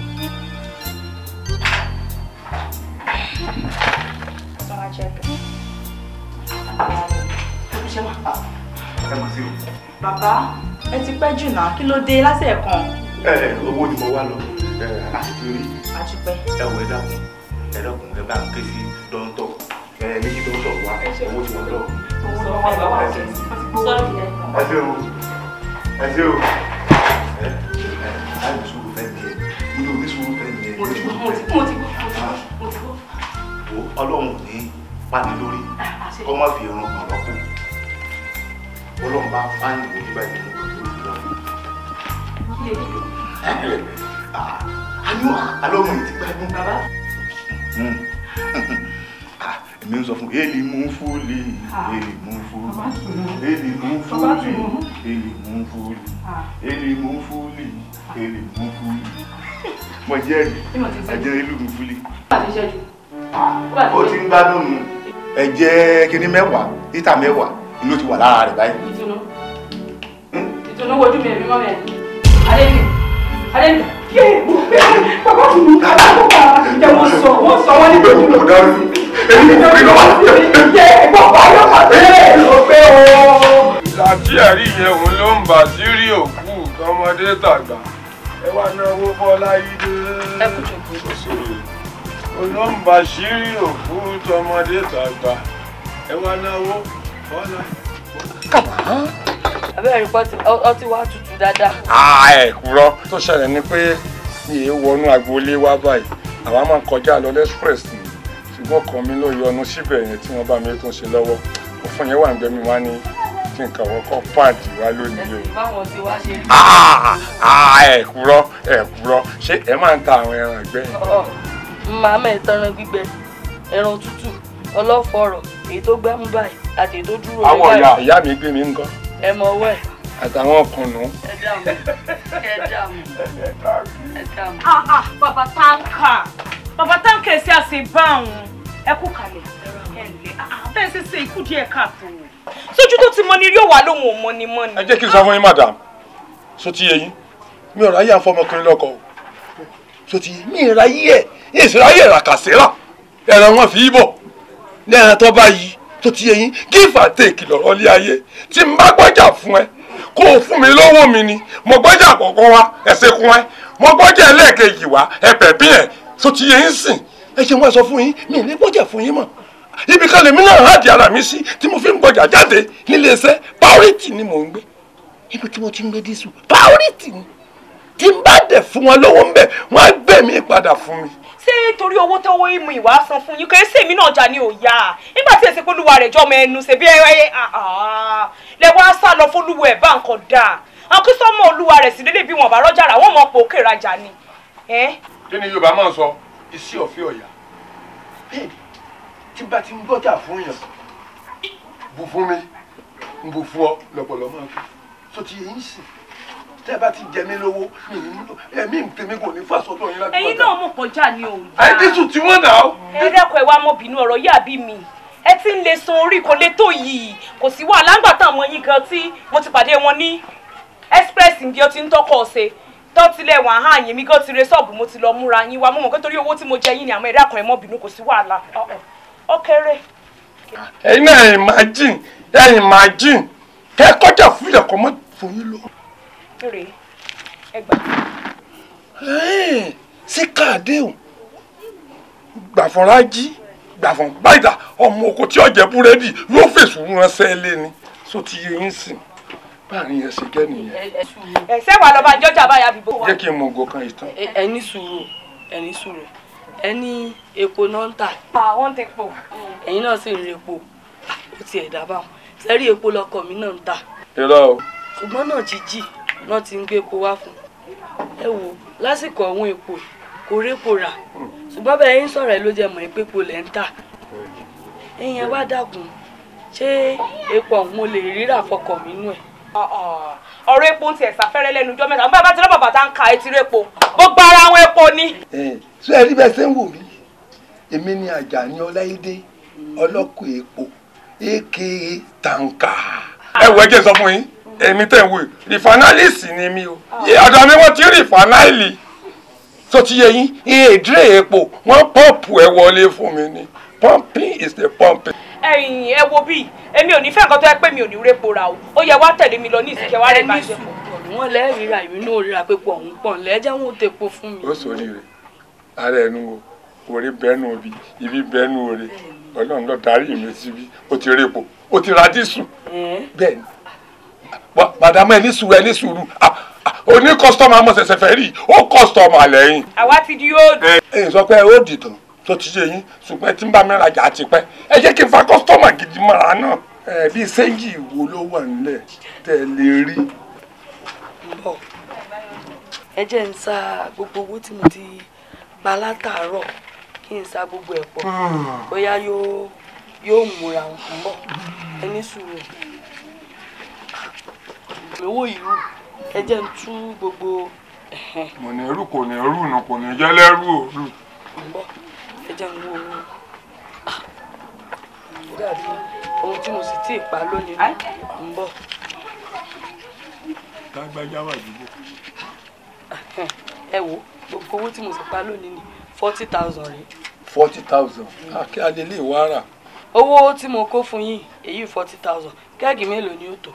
Sọ wá check. Bàbá, ẹ ti pẹ́ jù náà, kí ló dé lásẹ̀ kan? Owó ni mo wá lọ àti rí. Àtúpẹ́. Ẹ dákun ẹ bá ń ké sí dọ́ńtọ̀ méjì dọ́ńtọ̀ wá owó tí wọ́n lọ. Ẹ ṣé o. Láì sùúrù fẹ́ mi ẹ̀ nínú oníṣòwò fẹ́ mi ẹ̀. Mo ti gbọ́. Ọlọ́run ní pani lórí kọ́ má fi irun kan lọ́kù. Ọlọ́run bá fáyìn wò ní báyìí nínú ìlú ìlú. Alọ́run yìí ti gbádùn. Èmi ń sọ fún Eli Mufuli, Eli Mufuli, Eli Mufuli, Eli Mufuli, Eli Mufuli, Eli Mufuli. Mo jẹ́rìí ẹ̀jẹ̀ Eli Mufuli. Ó ti ń gbádùn nù. Ẹ̀jẹ̀ kìíní 10 lítà 10 ló ti wà lára rẹ̀ báyìí. Ìtùnú wojú mi ẹ̀mí mọ́ mẹ́. Adémi. Yé mo fẹ́ bàbá mi ní àbúkà jẹ́ wọ́n sọ wọ́n ní gbogbo. Mo dárí. Èyí ni mo fi lọ́wọ́. Yé bàbá yóò máa tẹ́lẹ̀ ló pé o. Láti ẹ̀rí yẹn òun ló ń bà sí rí òkú tọmọdé tàgbà. Ẹ wá náwó Bọ́lá yìí dé. Ẹ kú jòkó. Òun ló ń bà sí rí òkú tọmọdé tàgbà. Ẹ wá náwó Bọ́lá. Abẹ́rẹ́ rí ọtí wá tutù dáadáa. Ẹ kúrọ́ tó ṣẹlẹ̀ ni pé mi ò wọnú agboolé wá báyìí àwa máa ń kọjá lọ lẹ́sprẹ̀s ni ṣùgbọ́n kan mi ló yọnu síbẹ̀ yẹn tí wọ́n bá mi tó ń ṣe lọ́wọ́ òfin yẹn wà ń gbẹ́mí wá ní kí n kàwọ́ kọ́ páàdì wá lónìí o. Báwọn ti wá ṣe rí. Ẹ kúrọ́ ṣé ẹ máa ń ta àwọn ẹran ẹgbẹ́ yẹn. Màmá ẹ̀ tọrọ gbígbẹ ẹran tútù ọlọ́fọ̀ọ̀rọ̀ èyí tó gbẹ́mú báyìí àti èyí tó dúró. Àwọn ìyá mi gbé mi ń gan. Ẹ mọ ọwọ́ ẹ̀. Àtàwọn ọkùnrin. Bàbá táǹkà ẹ̀sẹ̀ àṣẹ bá àwọn ẹ kú kalẹ̀ ẹ̀lẹ́ bẹ́ẹ̀ ṣe ṣe ikú díẹ̀ káàtó. Sójú tó ti mọ ni rí òwà lóhùn ò mọ ni mọ́ ni. Ẹ jẹ́ kí n sọ fún yín madam so ti yé yín mi ò ráyè àfọmọkùnrin lọ́kọ o so ti yé mi ò ráyè ẹ̀ yín sì ráyè ràkàṣẹ́rà ẹ̀rọ wọn fi í bọ̀ ní ẹran tó bá yí tó ti yé yín give and take lọ́rọ́ lé ayé tí n bá gbọ́jà fún ẹ kó o fún mi lówó mi ni mo gbọ́jà àkọ́kọ́ wá ẹsẹ̀ kún ẹ mo gbọ́jà ẹlẹ́ẹ̀kejì wá ẹ̀pẹ̀ bí ẹ̀ tó ti yé yín sìn ẹ ṣe wọ́n sọ fún yín mi ò ní gbọ́jà fún yín mọ́ ibi kan lèmi náà hàdí ara mi sí tí mo fi ń gbọ́jà jáde nílé iṣẹ́ priority ni mò ń gbé ibi tí mo ti ń gbé dísù priority ni tí n bá dẹ̀ fún wọn lówó ń bẹ̀ wọ́n á gbé mi padà fún mi. Ṣé torí owó tọwọ́ ìmú ìwà san fún yín kò ṣe èmi náà jà ní òòyà nígbà tí èsì polúwa rẹ̀ jọmọ ẹnu ṣe bí ẹ lẹ wá sá lọ fólúwo ẹ̀ bá nǹkan dáa àwọn kí sọ́mọ olúwa rẹ̀ sí lélẹ̀ bí wọn bá rọ́jà rà wọ́n mọ̀ pé òkè rajà ni. kí ni Yorùbá máa ń sọ iṣẹ́ ọ̀fẹ́ ọ̀yà bẹ́ẹ̀ tí bá ti ń gbọ́jà fún yàn bù fún mi ń bù fún ọ lọ́pọ̀lọ́ máa fi so ti yẹn sìn tẹ́ ẹ bá ti jẹ mí lówó ẹ̀mí tèmi kò ní fàṣọdọ̀ yín láti gbọ́jà. ẹ̀yin náà mọ̀ kọjá ni òun. àìdísù tí wọ́n nà ó. ẹ dẹ́kun ẹ wá mọ́ bínú ọ̀rọ̀ yà bí mi ẹ ti ń lè san orí kò lè tó yìí kò sí wàhálà ńgbà táwọn ọmọ yín gan tí mo ti pàdé wọn ní express bí ó ti ń tọkọ ọ̀sẹ̀ tó tilẹ̀ wà hàn yín mi gan ti re ṣọ́ọ̀bù mo ti lọ múra yín wá mọ̀ mọ̀ pé torí owó tí mo jẹ yín ni àmọ́ ẹ dákun ẹ mọ́ bínú kò sí wàhálà ó kéré. ẹ̀yin náà imagine kẹ́ kọjá fún ìyàkọ́ mọ́ fún yín lọ. rèé ẹ gbà. sí káàdéhùn gbàfọ̀nrá jí gbàfọ̀n gbàdá ọmọ oko tí ọ̀jẹ̀ búrẹ́dì yóò fèsù ránṣẹ́ lé ni so ti yé yín sìn báàrin yẹn ṣe jẹ́ nìyẹn. ẹsẹ̀ wà lọ́ba jọjà báyà bíbó wa. jẹ́ kí n mọ ògo kan ìtàn. ẹ ní sùúrù ẹ ní epo náà ń tà. àwọn ti pò. ẹ̀yin náà sì ń re epo ó ti ẹ̀dá báwọn sẹ́rí epo lọkọ mi náà ń tà. irọ́ o. ṣùgbọ́n náà jíjì náà ti ń gbé epo wá fún ẹ wò lásìkò ọ̀hún epo kò répo rà ṣùgbọ́n bẹ́ẹ̀ yín sọ̀rọ̀ ẹ ló jẹ́ mọ̀ pé epo lẹ̀ ń tà ẹ̀yin ẹ wá dákun ṣé epo ọ̀hún mo lè rírà fọkọ̀ mi nú ẹ̀. ọ̀rọ̀ epo ń tiẹ̀ sáfẹ́rẹ́ lẹ́nu ọjọ́ mẹ́ta bá ti rọ́ bàbá tá ń ka etí repo gbogbo ara àwọn epo ni. ṣé ẹ rí bẹ́ẹ̀ ṣe ń wò mí èmi ni Àjàní Ọláìdé ọlọ́kọ̀ epo aka tanka. ẹ wọ ẹjẹ sọ fún yín èmi tẹ̀ ń wò rìfánálìsì ni mi o ọ̀dọ̀ mi wọ́n ti rìfánáìlì tó ti yẹ yín èdè epo wọ́n pọ́ǹpù ẹ̀ wọlé fún mi ni pumping is the pumping. ẹ̀yin ẹ wo bí èmi ò ní fẹ́ nǹkan tó yẹ pé mi ò ní répo ra o ó yẹ wá tẹ̀lé mi lọ ní ìsìnkẹ́ wá rẹ̀ máa jẹ pọ̀. wọ́n lẹ́ẹ̀rí ra ìwé náà ríra pé pọ̀ ń pọ̀ lẹ́jẹ̀ wọn ò tẹ̀ po fún mi. ó sòrí rẹ̀ ara ẹnu o orí bẹ́ẹ̀nu òbí ibi bẹ́ẹ̀nu òre Ọlọ́run ló darí mi síbi ó ti répo ó ti ra dísù bẹ́ẹ̀ ni madame ẹ ní sùúrù o ní kọ́sítọ́mù àmọ́ ṣẹ̀ṣẹ̀ fẹ́ rí ó kọ́sítọ́mù àlẹ́ yín. àwa ti di yóò dùn. ẹ sọ pé ó dì tán tó ti ṣe yín ṣùgbọ́n tí ń bá mi rajà ti pẹ́ ẹ jẹ́ kí n fa kọ́sítọ́mù gidi mọ́ra náà bí sẹ́ńjì wo ló wà nílẹ̀ tẹ́ ẹ lè rí. ẹ jẹ́ ń sa gbogbo owó tí mo ti pa látàárọ̀ kí n sa gbogbo ẹ̀ pọ̀ bóyá yóò múra ń bọ̀ ẹ ní sùúrù owó ìlú ẹ jẹ́ ń tú gbogbo. mo ní ẹrú kò ní ẹrú nù kò ní jẹ́ lẹ́rú òru. ẹ jẹ́ ń wo dàbí ohun tí mo sì tí ì pa lónìí ń bọ̀. lágbájá wà dúró. ẹ wo gbogbo owó tí mo sì pa lónìí ni 40,000 rèé. 40,000 kí a lè lè wá rà. owó tí mo kó fún yín èyí 40,000 kẹ́ẹ̀gì mélòó ni ó tó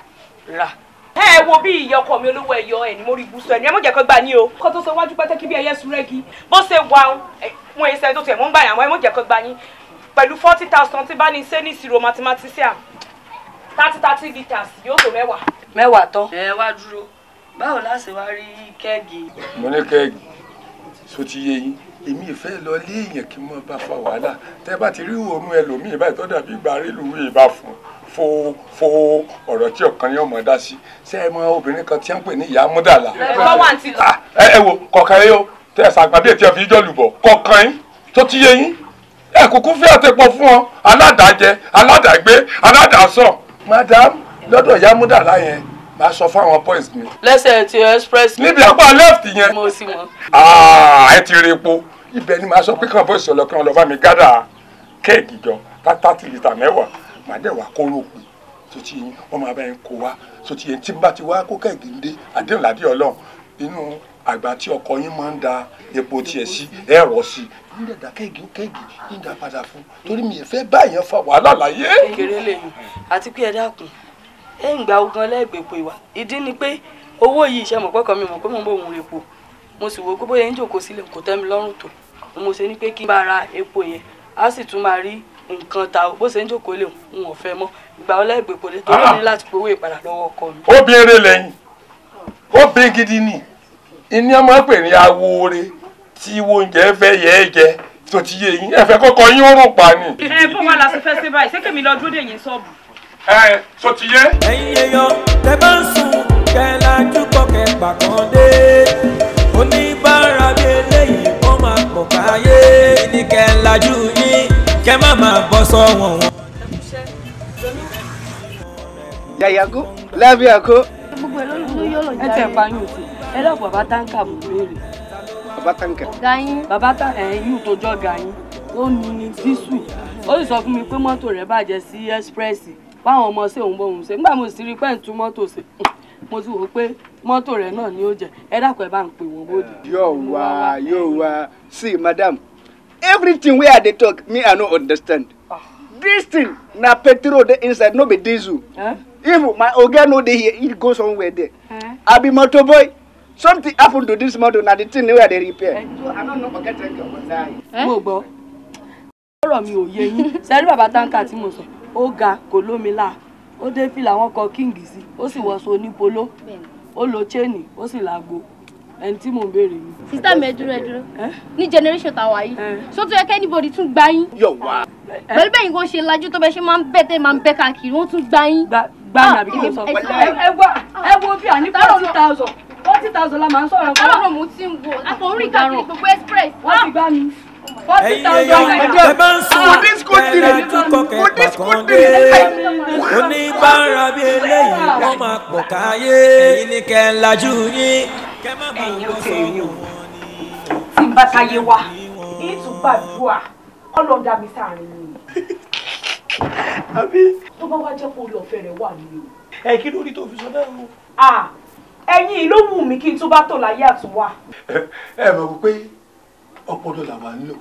rà. ẹ wo bí ìyá ọkọ mi olówó ẹyọ ẹ ní mo rí ibùsùn ẹ ní ẹ mọ̀ jẹ́ kó gbà ní o. kó tó sọ wájú pẹ́tẹ́kí bí ẹyẹ súrẹ́gì bó ṣe wà wọn èsì ẹni tó tiẹ̀ mọ́ ń gbà yàn wọ́n ẹ mọ̀ jẹ́ kó gbà yín pẹ̀lú 40,000 tí bá ní ṣe ní ìṣirò mathematician 30 litres yóò tó mẹ́wàá. mẹ́wàá tán. ẹ wá dúró báwo la ṣe wá rí kẹ́ẹ̀gì. mo ní kẹ́ẹ̀gì so ti yé yín èmi ìfẹ́ lọ lé èèyàn kí n mọ̀ bá fa wàhálà tẹ́ bá ti rí òórùn ẹlòmíì báyìí tó dàbí ìgbà rí lùwé ìbá fún fo ọ̀rọ̀ tí ọ̀kan yóò mọ̀ dá sí ṣé ẹ mọ obìnrin kan tí wọ́n ń pè ní ìyá múdàlá. ẹ wo kọ̀ọ̀kan yóò tẹ ẹ sàgbàdé tí ẹ fi jọ lùbọ̀ kọ̀ọ̀kan yín tó ti yé yín ẹ kúkú fi àtẹ̀pọ̀ fún ọ aládàájẹ aládàágbé aládàásọ madam lọ́dọ̀ ìyá múdàlá yẹn máa sọ fáwọn boys mi. lẹ́sẹ̀ ti express. níbi apá left yẹn. mo sì mọ̀. ẹ ti rí epo ibẹ̀ ni màá sọ pé kàn boys ọlọ́kàn lọ́ọ́ bá mi gádà kéèkì jọ 30 litre mẹ́wàá màá dẹ̀ wá kóró pé tó ti yín wọ́n máa bá yẹn kó wá tó ti yẹn tí n bá ti wá kó kéèkì ń dé àdéhùn ládé ọlọ́run inú àgbà tí ọkọ yín máa ń da epo tiẹ̀ sí ẹ̀rọ sí i ń dẹ̀dà kéèkì ń dà padà fún torí mi ì fẹ́ báyẹn fa wàhálà láyé. kékeré lèyìn àti pé ẹ dákun ẹ ń gba ogun ẹlẹ́gbẹ̀pọ̀ ìwà ìdí ni pé owó yìí iṣẹ́ mọ̀ pọ́kàn mi mọ̀ pé mo ń bọ̀ òun epo mo sì wo pé bóyá ń jòkó sílẹ̀ kò tẹ́ mi lọ́rùn tó mo ṣe ní pé kí n bá ra epo yẹn á sì tún máa rí nǹkan ta bó ṣe ń jòkó lè ń wọ̀n fẹ́ mọ́ ìgbà ọlẹ́gbẹ̀pọ̀ lè torí ní láti gbowó ìpadà lọ́wọ́ ọkọ mi. obìnrin lẹ́yìn obìnrin gidi ni ìní ọmọ pè ní awore tí oúnjẹ fẹ́ yẹ ẹ jẹ tó ti yé yín ẹ fẹ́ kọ́kọ́ yín ó rò pa ni. ẹ bó wà láti fẹ́ ṣe báyìí ṣé kèmi lọ dúró dè yín ṣọ́ọ̀bù. so ti yé. ẹ̀yin èèyàn tẹ́ bá ń sùn kẹ́lájú kọ́kẹ́ pàkàndé oníbàárà bí eléyìí wọ́n máa pọ̀ káyé ní kẹ́lájú yín kẹ́ má máa bọ́ sọ́wọ́n wọn. Yayago, lábẹ́ àkó. Gbogbo ẹ̀ ló yọ̀lọ̀ jáde. Ẹ tẹ̀ pa yín òsì. Ẹ lọ́ọ̀ bàbá táǹkà mú béèrè. Bàbá táǹkà. Gayin. Bàbá táǹkà yìí tó jọ Gayin. Ó ní dísù. Ó sì sọ fún mi pé mọ́tò rẹ̀ bàjẹ́ sí ẹ́sprẹ́sì. Báwọn ọmọ ṣe òun bọ̀ òun ṣe. Nígbà mo sì rí pé ń tún mọ́tò ṣe. Mo ti wò pé mọ́tò rẹ̀ náà ni ó jẹ. Ẹ dákun ẹ bá ń pè wọ́n bóde. Yóò wá. See, madam, everything wey I dey talk, me I no understand. This thing na petrol dey inside, no be diesel. If my oga no dey here, he go somewhere there. I be motor boy. Something happen to this motor, na the thing wey I dey repair. I no know forget to go. Mo gbọ́. Ọ̀rọ̀ mi ò yé yín. Sẹ́rí bàbá táǹkà tí mo sọ, ó ga kò lómi là. Ó dé fìlà wọn kọ kíǹgì sí. Ó sì wọṣọ onípolo. Ó lo chain, ó sì láago. Ẹni tí mò ń béèrè ni. Sísá mi ẹ dúró. Ní generation tàwa yìí. Ṣó tó yẹ kí anybody tún gbá yín? Yọ̀ wá. Pẹ̀lú bẹ́yìn kan ṣe lajú tó bẹ ṣe máa ń bẹ́ tẹ́ máa ń bẹ́ káàkiri, wọ́n tún gbá yín. Gbá mi àbí kí ló sọ? Ẹ wo bí àní 40,000. 40,000 la máa ń sọ̀rọ̀. Ọlọ́run mo ti ń wo. Àtọ̀rí káàkiri gbogbo express. Wọ́n ti gbá mi. 40,000 ẹ bá ń sún kẹ́lájú kọ́kẹ́ pàkàndé oníbàárà bí eléyìí wọ́n máa pọ̀ káyé èyí ní kẹ́lájú yín. Ẹ̀yin ò tẹ̀ yín o. Tí n bá táyé wá, ìtúgbàdúrà ọlọ́dà mi sáàrin mi. Àbí. Tó bá wá jẹ́ pé orí ọ̀fẹ́ rẹ̀ wà ní o. Ẹ kí ló rí tó fi sọ bẹ́ẹ̀ o? Ẹ̀yin ló wù mí kí n tó bá tọ̀ láyé àtúwà. Ẹ mọ̀ pé ọpọlọ làwa ń lò.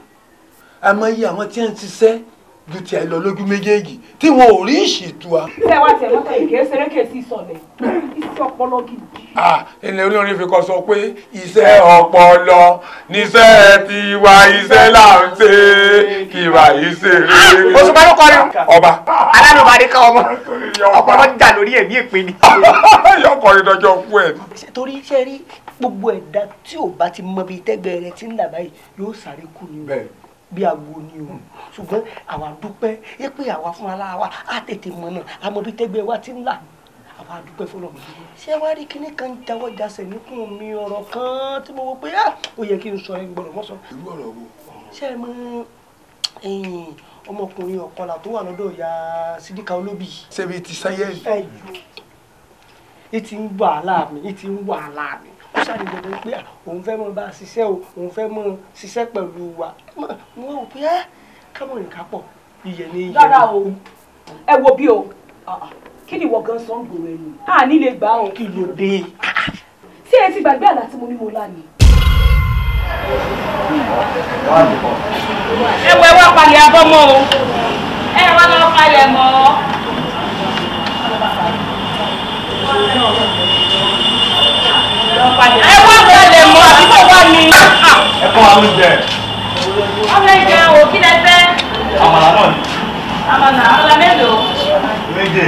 Àmọ́ iye àwọn tí ń ṣiṣẹ́ ju ti àìlọ lójú méjèèjì tí wọn ò rí ìṣètò a. Ṣé wá tẹ̀ mọ́tò ìké ṣeréke sí ìsọ̀lẹ̀? Iṣẹ́ ọpọlọ gidi. Ilẹ̀ orin fi kọ́ sọ pé iṣẹ́ ọpọlọ níṣẹ́ tiwa iṣẹ́ là ń ṣe kí wà yìí ṣeré. Oṣù bá ló kọrin. Ọba. Alánùbárí ká ọmọ. Ọpọlọ jà lórí ẹ̀mí ìpín ni. Yọkọrin dọjọ́ fún ẹ. Torí iṣẹ́ rí gbogbo ẹ̀dá tí ò bá ti mọ bíi tẹ́gbẹ́ rẹ ti ń là báyìí yóò sáré kú ni o bí awo ni o ṣùgbọ́n àwa dúpẹ́ yé pé àwa fún ara wa á tètè mọ̀ náà àmọ́ bíi tẹ́gbẹ́ wa ti ń là àwa dúpẹ́ fọlọ́ ṣé wàá rí kíní kan jáwọ́ jasẹ̀ níkùn mi ọ̀rọ̀ kan tí mo wọ pé ó yẹ kí n sọ ẹ gbọ́dọ̀ mọ́ sọ. irú ọ̀rọ̀ wo. ṣé ẹ mọ ọmọkùnrin ọ̀kanlá tó wà lọ́dọ̀ ìyá Sídíkà Olóbì. ṣebí ti sáyẹ́ǹsì. ẹ ti ń wàhálà mi ó ṣàlè dandan pé òun fẹ́ mọ bá a ṣiṣẹ́ o òun fẹ́ mọ ṣiṣẹ́ pẹ̀lú wa mo rò pé kámọ̀ nǹkan pọ̀ iyẹ̀ ní iyẹ̀. Rárá o ẹ wo bí o kí ni ìwọ gan sọ ń gbòòrò ẹnu àní lè gbà o. Kí ló dé. Ṣé ẹ ti gbàgbé àlá tí mo ní mo lá ni. Ẹ wọ ẹ wá palẹ̀ abọ́ mọ́ o ẹ wá lọ palẹ̀ mọ́. Ẹ wá palẹ̀ mọ́ àbí kò wá ní. Ẹ kọ́ àwọn oúnjẹ. Ọmọ ìjẹ o kí lẹ fẹ́. Àmàlà náà ni. Àmàlà mélòó? Méje.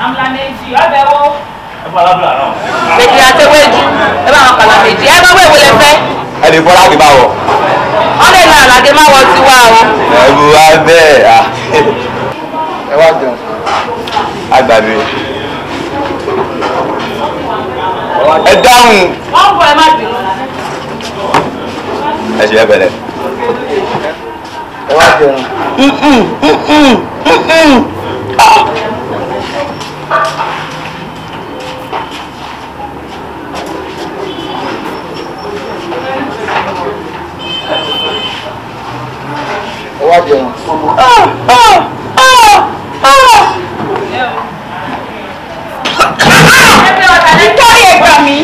Àmàlà méjì ọbẹ̀ wo. Ẹ fọ́ alábùlà náà. Méjì àti ewédú ẹ bá wọn kàlà méjì ẹ bá wéwo lẹ fẹ́. Ẹ lè fọ́ láti bá wọ. Wọ́n lè na àlàdé má wọ tiwa o. Ẹ bu wa bẹ́ẹ̀. Ẹ wá jẹun. Àgbàdo. Ẹ dáhùn. Wọ́n bọ̀ ẹ má bínú. Ẹ ṣe é bẹ̀rẹ̀. Ẹ wá jẹun. Ẹ wá jẹun. Nítorí ẹgbà mi,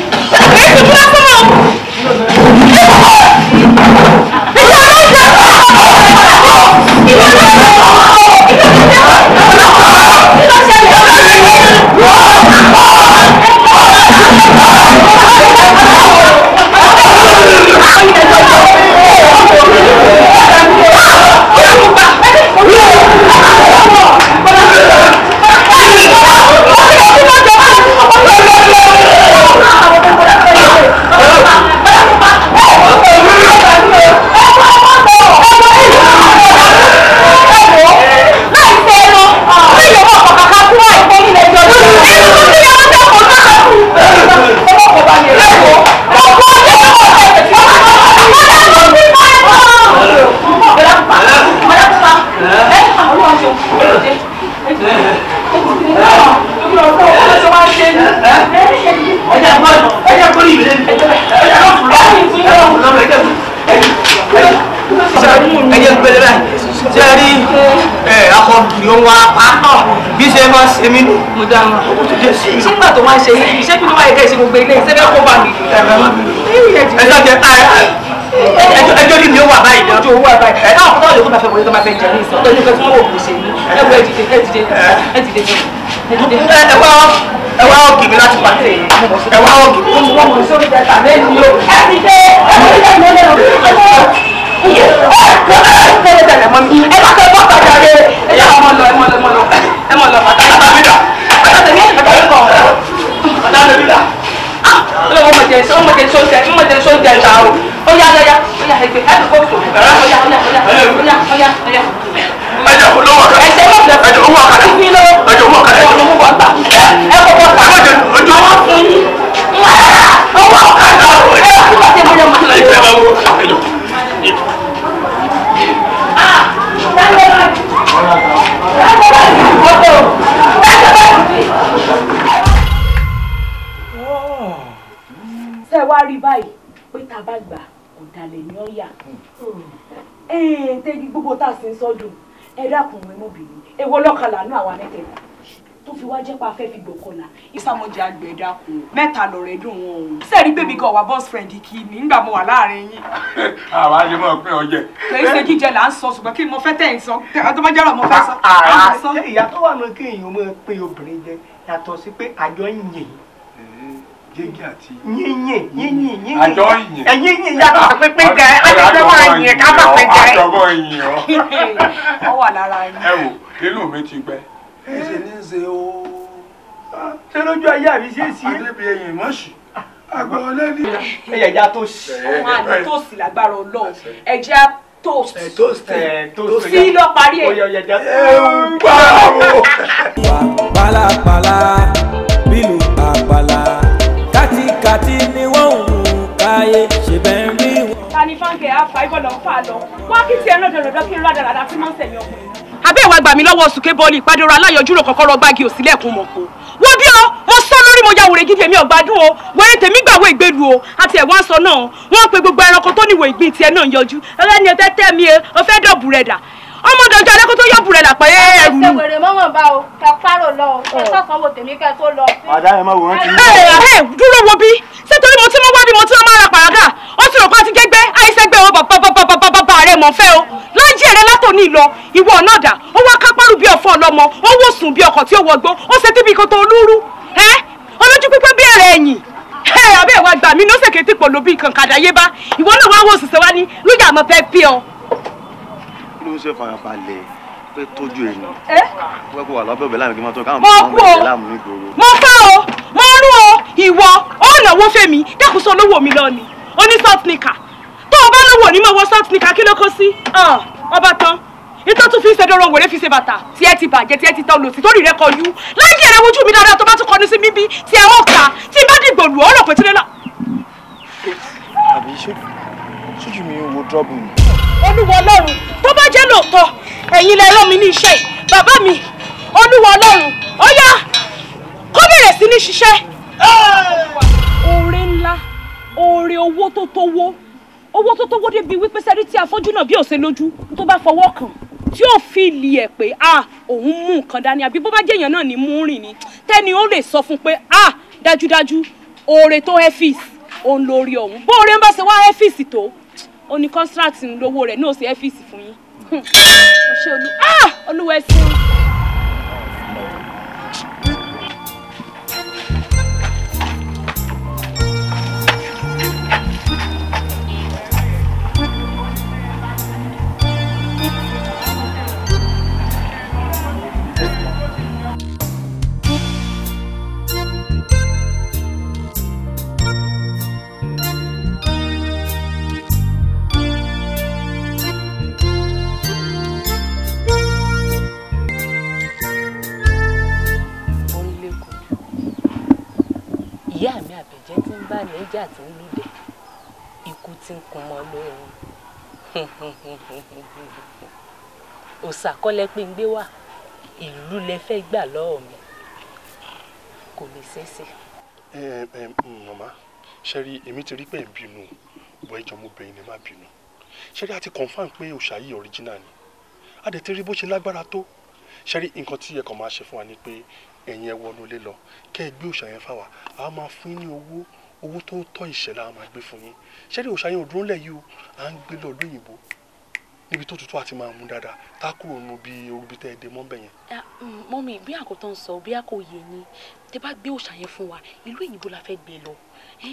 èyí tó bá fún un. ṣe rí akọ ló ń wá pa bí ṣe máa ṣe mí nù. mo dá wọn. ṣé nígbà tó máa ń ṣe yìí ṣé kí ló wáyé kẹ́ ṣe gbogbo ilé ìṣẹ́ bẹ́ẹ̀ kó bá mi. ẹjọ́ ní mi ó wà báyìí ẹjọ́ owó wà báyìí káwọn tó yòókù máa fẹ́ wọlé tó máa fẹ́ jẹ ní ìsọ̀ tó ní kí wọ́n wò kó ṣe ní ẹwọ́ ẹ wá ọ̀gì mi láti pàtẹ́ yìí ẹ wá ọ̀gì mi. wọ́n mọ̀ sórí tẹ̀sán lẹ́yìn o ẹ ti dé ẹ mọ̀ nígbà ìmọ̀ lẹ́nu ẹ bá kẹ́ bọ́ọ̀tà jáde ẹ yà ọmọ lọ bàtà mi dà bàtà tèmi kọ̀ bàtà mi dà. ọmọ jẹ sóúnjẹ ta o ó yá ẹgbẹ́ ẹ kò tó ó yá. ẹjọ olówó ọ̀kadà ẹjọ owó ọ̀kadà ẹjọ owó ọ̀kadà ẹjọ owó ọ̀kadà ẹ kò bọ́ ta ẹjọ owó fún yín owó ọ̀kadà ẹjọ. ṣé wá rí báyìí pé tá a bá gbà ọ̀dàlẹ̀ ni ó yà tẹ́jú gbogbo tá a sì ń sọ́dún ẹ dákun ẹ mọ́bìnrin èwo lọ́kànlá náà àwa mẹ́tẹ̀ẹ̀ta tó fi wá jẹ́ pa afẹ́ fi gbòkànlá. ìsàmọ̀jì àgbẹ̀ dákun mẹ́ta lọ̀rẹ́ dùn wọn o. sẹ́ẹ̀rí bèbí gan wà bọ́s friend kì í ní nígbà mo wà láàrin yín. àwa lè mọ̀ pé ọjẹ́. kì í ṣe jíjẹ là ń sọ ṣùgbọ́n kí mo fẹ́ tẹ̀ ń sọ tó bá jẹ́rọ̀ mo fẹ́ sọ. ìyá tó wà ní kí èèyàn máa pín obìnrin jẹ yàtọ̀ sí pé àjọ ń yìn yéyí àti. yínyìn àjọ yìn. yínyìn yàtọ̀ sí pínpín jẹ àjọ máa yìn ká bá pín jẹ. àjọ máa yìn ọ́. ọ wà lára yín. ẹ wò inú mi ti gbẹ. ṣe ní ṣe o. ṣé lójú ayé àbí ṣe é sí. adébíyẹyìn mọ́ṣì àgbọ̀ ọlẹ́ni. ẹ̀yà ìjà tó ṣì. ọmọ àná tó sì lágbára Ọlọ́run ẹ̀jẹ̀ toast. sí lọ parí ẹ̀. pàlàpàlà bílù àpàlà kàtìkàtì ni wọ́n ń mú káyé ṣe bẹ́ẹ̀ rí wọn. ta ni fáńkẹ́ àfà ìbọ̀lọ̀ ń fà lọ wá kí tiẹ̀ náà dọ̀dọ̀ kí n rádà rádà tí máa ń sẹ̀yìn ọkùnrin. abẹ́ ìwà gbà mí lọ́wọ́ sùkè bọ́ọ̀lì ìpàdéra aláyọjú rò kọ́kọ́rọ́ gbági òsílẹ̀kùn mọ̀ pé wọ́n bí o mo sọ lórí mo ya wòrè gidi èmi ọ̀gbádùn o wẹ́rẹ́ tèmi gbàwé ìgbèlú o àti ẹ̀wọ̀n aṣọ náà wọ́n pe gbogbo ẹranko tó níwò ìgbín tiẹ̀ náà yọjú ẹlẹ́ni ẹ fẹ́ tẹ́ mi o fẹ́ dọ̀bù rẹ̀ dà ọmọdé ọjọ́ alẹ́ kó tó yọ̀bù rẹ̀ là pé ẹrù ni. ẹ wèrè mọ́wọ́n bá o kẹ párò lọ o ẹ sọ̀kan wo tèmi kẹ tó lọ. àdá ẹ máa wò wọ́n ti ní. ẹ dúró wo bí ṣé torí mo ti mọ́ wá bí mo ti máa ra pàràgà ó ti rò pé a ti gẹ́gbẹ́ àìsẹ́gbẹ́ o bàbá rẹ̀ mọ̀ fẹ́ o lájí ẹ̀rẹ́ látòní lọ ìwọ ọ̀nà dà ó wá kápárù bí ọ̀fọ̀ ọlọ́mọ ó wò sùn bí ọkọ̀ tí ó wọgbó ó ṣe tíbi kan tó olúrú olójú pípẹ́ bí ẹ̀rẹ̀ ẹ̀yìn àbẹ́ ìwà gbà mí ní ó ṣèké tí pò lóbi nǹkan kàdáyé bá ìwọ náà wá wò ṣiṣẹ́ wá ní lójà mọ́ fẹ́ pí ọ. ló ń ṣe farabalẹ̀ pé tójú ẹ̀ ni wọ́n kó wà lábẹ́ ọ̀bẹ láàmì kí n máa tọ́ káwọn mo kú o mo fẹ́ o mo rú o ìwọ ó náwó fẹ́mi dákun sọ lówó mi lọ ni ó ní soft nika tó o bá lówó ní mo wọ soft nika kí ló kó sí ọba tán nítorí tún fi ń ṣẹdọ̀rọ̀ wèrè fi ṣe bàtà tí ẹ ti bàjẹ́ tí ẹ ti tán lòsì tó rí rẹ kọjú láyé ẹ̀rẹ́ wojú mi dáadáa tó bá tún kọnu sí bíbí tí ẹ ó kà tí bá dìgbò lù ọ́ rò pé tí lélà. àbí ṣojú mi wo dọ́bù ni. olúwa ọlọ́run tó bá jẹ́ lóòótọ́ ẹ̀yin lẹ rán mi ní iṣẹ́ yìí bàbá mi olúwa ọlọ́run ó yá kó bẹ̀rẹ̀ sí ní ṣiṣẹ́. oore ńlá oore owó tó tówó débi wípé sẹ́rí tí afọ́jú náà bí òṣè lójú tó bá fọwọ́ kàn tí ó fi lì ẹ̀ pé òun mú nǹkan dání àbí bó bá jẹ́yàn náà ní mú rìn ni tẹ́ni ó lè sọ fún pé dájúdájú oore tó ẹ́fíìsì òun lórí ọ̀hún bó oore ń bá ṣe wá ẹ́fíìsì tó ó ní kọ́ńtíráàtì lówó rẹ̀ ní òsè ẹ́fíìsì fún yín ó ṣe olúwa ẹ̀sìn. ìyá mi àbẹ̀jẹ́ tí ń bá níjà tí ń lùdẹ̀ ikú tí ń kun mọ́ lóhun òsàkọ́lẹ́ pé ń gbé wà ìlú lẹ fẹ́ gbà lọ́wọ́ mi kò lè ṣeéṣe. màmá ṣe rí èmi ti rí pé ń bínú bọ́ ìjọ mo bẹ̀yìn ni má bínú ṣe rí àti confam pé òòṣà yìí original ni a dẹ̀ ti rí bó ṣe lágbára tó ṣẹ́rí nǹkan tí ẹ kàn máa ṣe fún wa ni pé ẹ̀yin ẹ wọnú ilé lọ kẹ́ ẹ gbé òòṣà yẹn fáwa a máa fún yín ní owó tó tọ́ ìṣẹ̀lẹ̀ a máa gbé fún yín ṣẹ́rí òòṣà yẹn ò dúró lẹ̀ yìí o à ń gbé lọ lóyìnbó níbi tó tutù àti máa mú dáadáa tá kúrò nù bí orúbi tẹ́ ẹ dé mọ́ bẹ̀ yẹn. mọ́mí bí àkótán ń sọ bí a kò yé ni tẹ́ bá gbé òòṣà yẹn fún wa ìlú òyìnbó la fẹ́ gbé lọ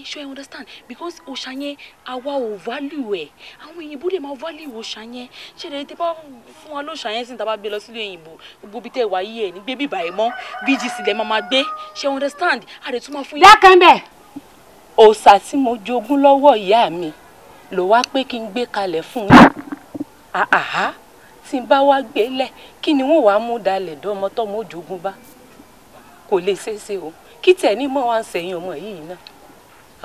ṣé ẹ understand because òòṣà yẹn àwa ò value ẹ̀ àwọn òyìnbó lè máa value òòṣà yẹn ṣé ẹ tẹ́ bá fún wa lóòṣà yẹn sí tá bá gbé lọ sílé òyìnbó gbogbo bí tẹ́ wà yí ẹ̀ ní gbé bíbà ẹ̀ mọ́ BGC lẹ́ máa gbé ṣé ẹ understand a lè tún máa fún yín. dákẹ́ bẹ́ẹ̀. òòṣà tí mo jogún lọ́wọ́ ìyá mi ló wá pé kí n gbé kalẹ̀ fún yín tí n bá wá gbélẹ̀ kí ni wọ́n wàá mú dalẹ̀ dọ́mọ tọ́mọ òjogún bá kò lè ṣeéṣe o kí tẹ̀ ní mọ́ wá ń sẹ́yìn ọmọ yìí náà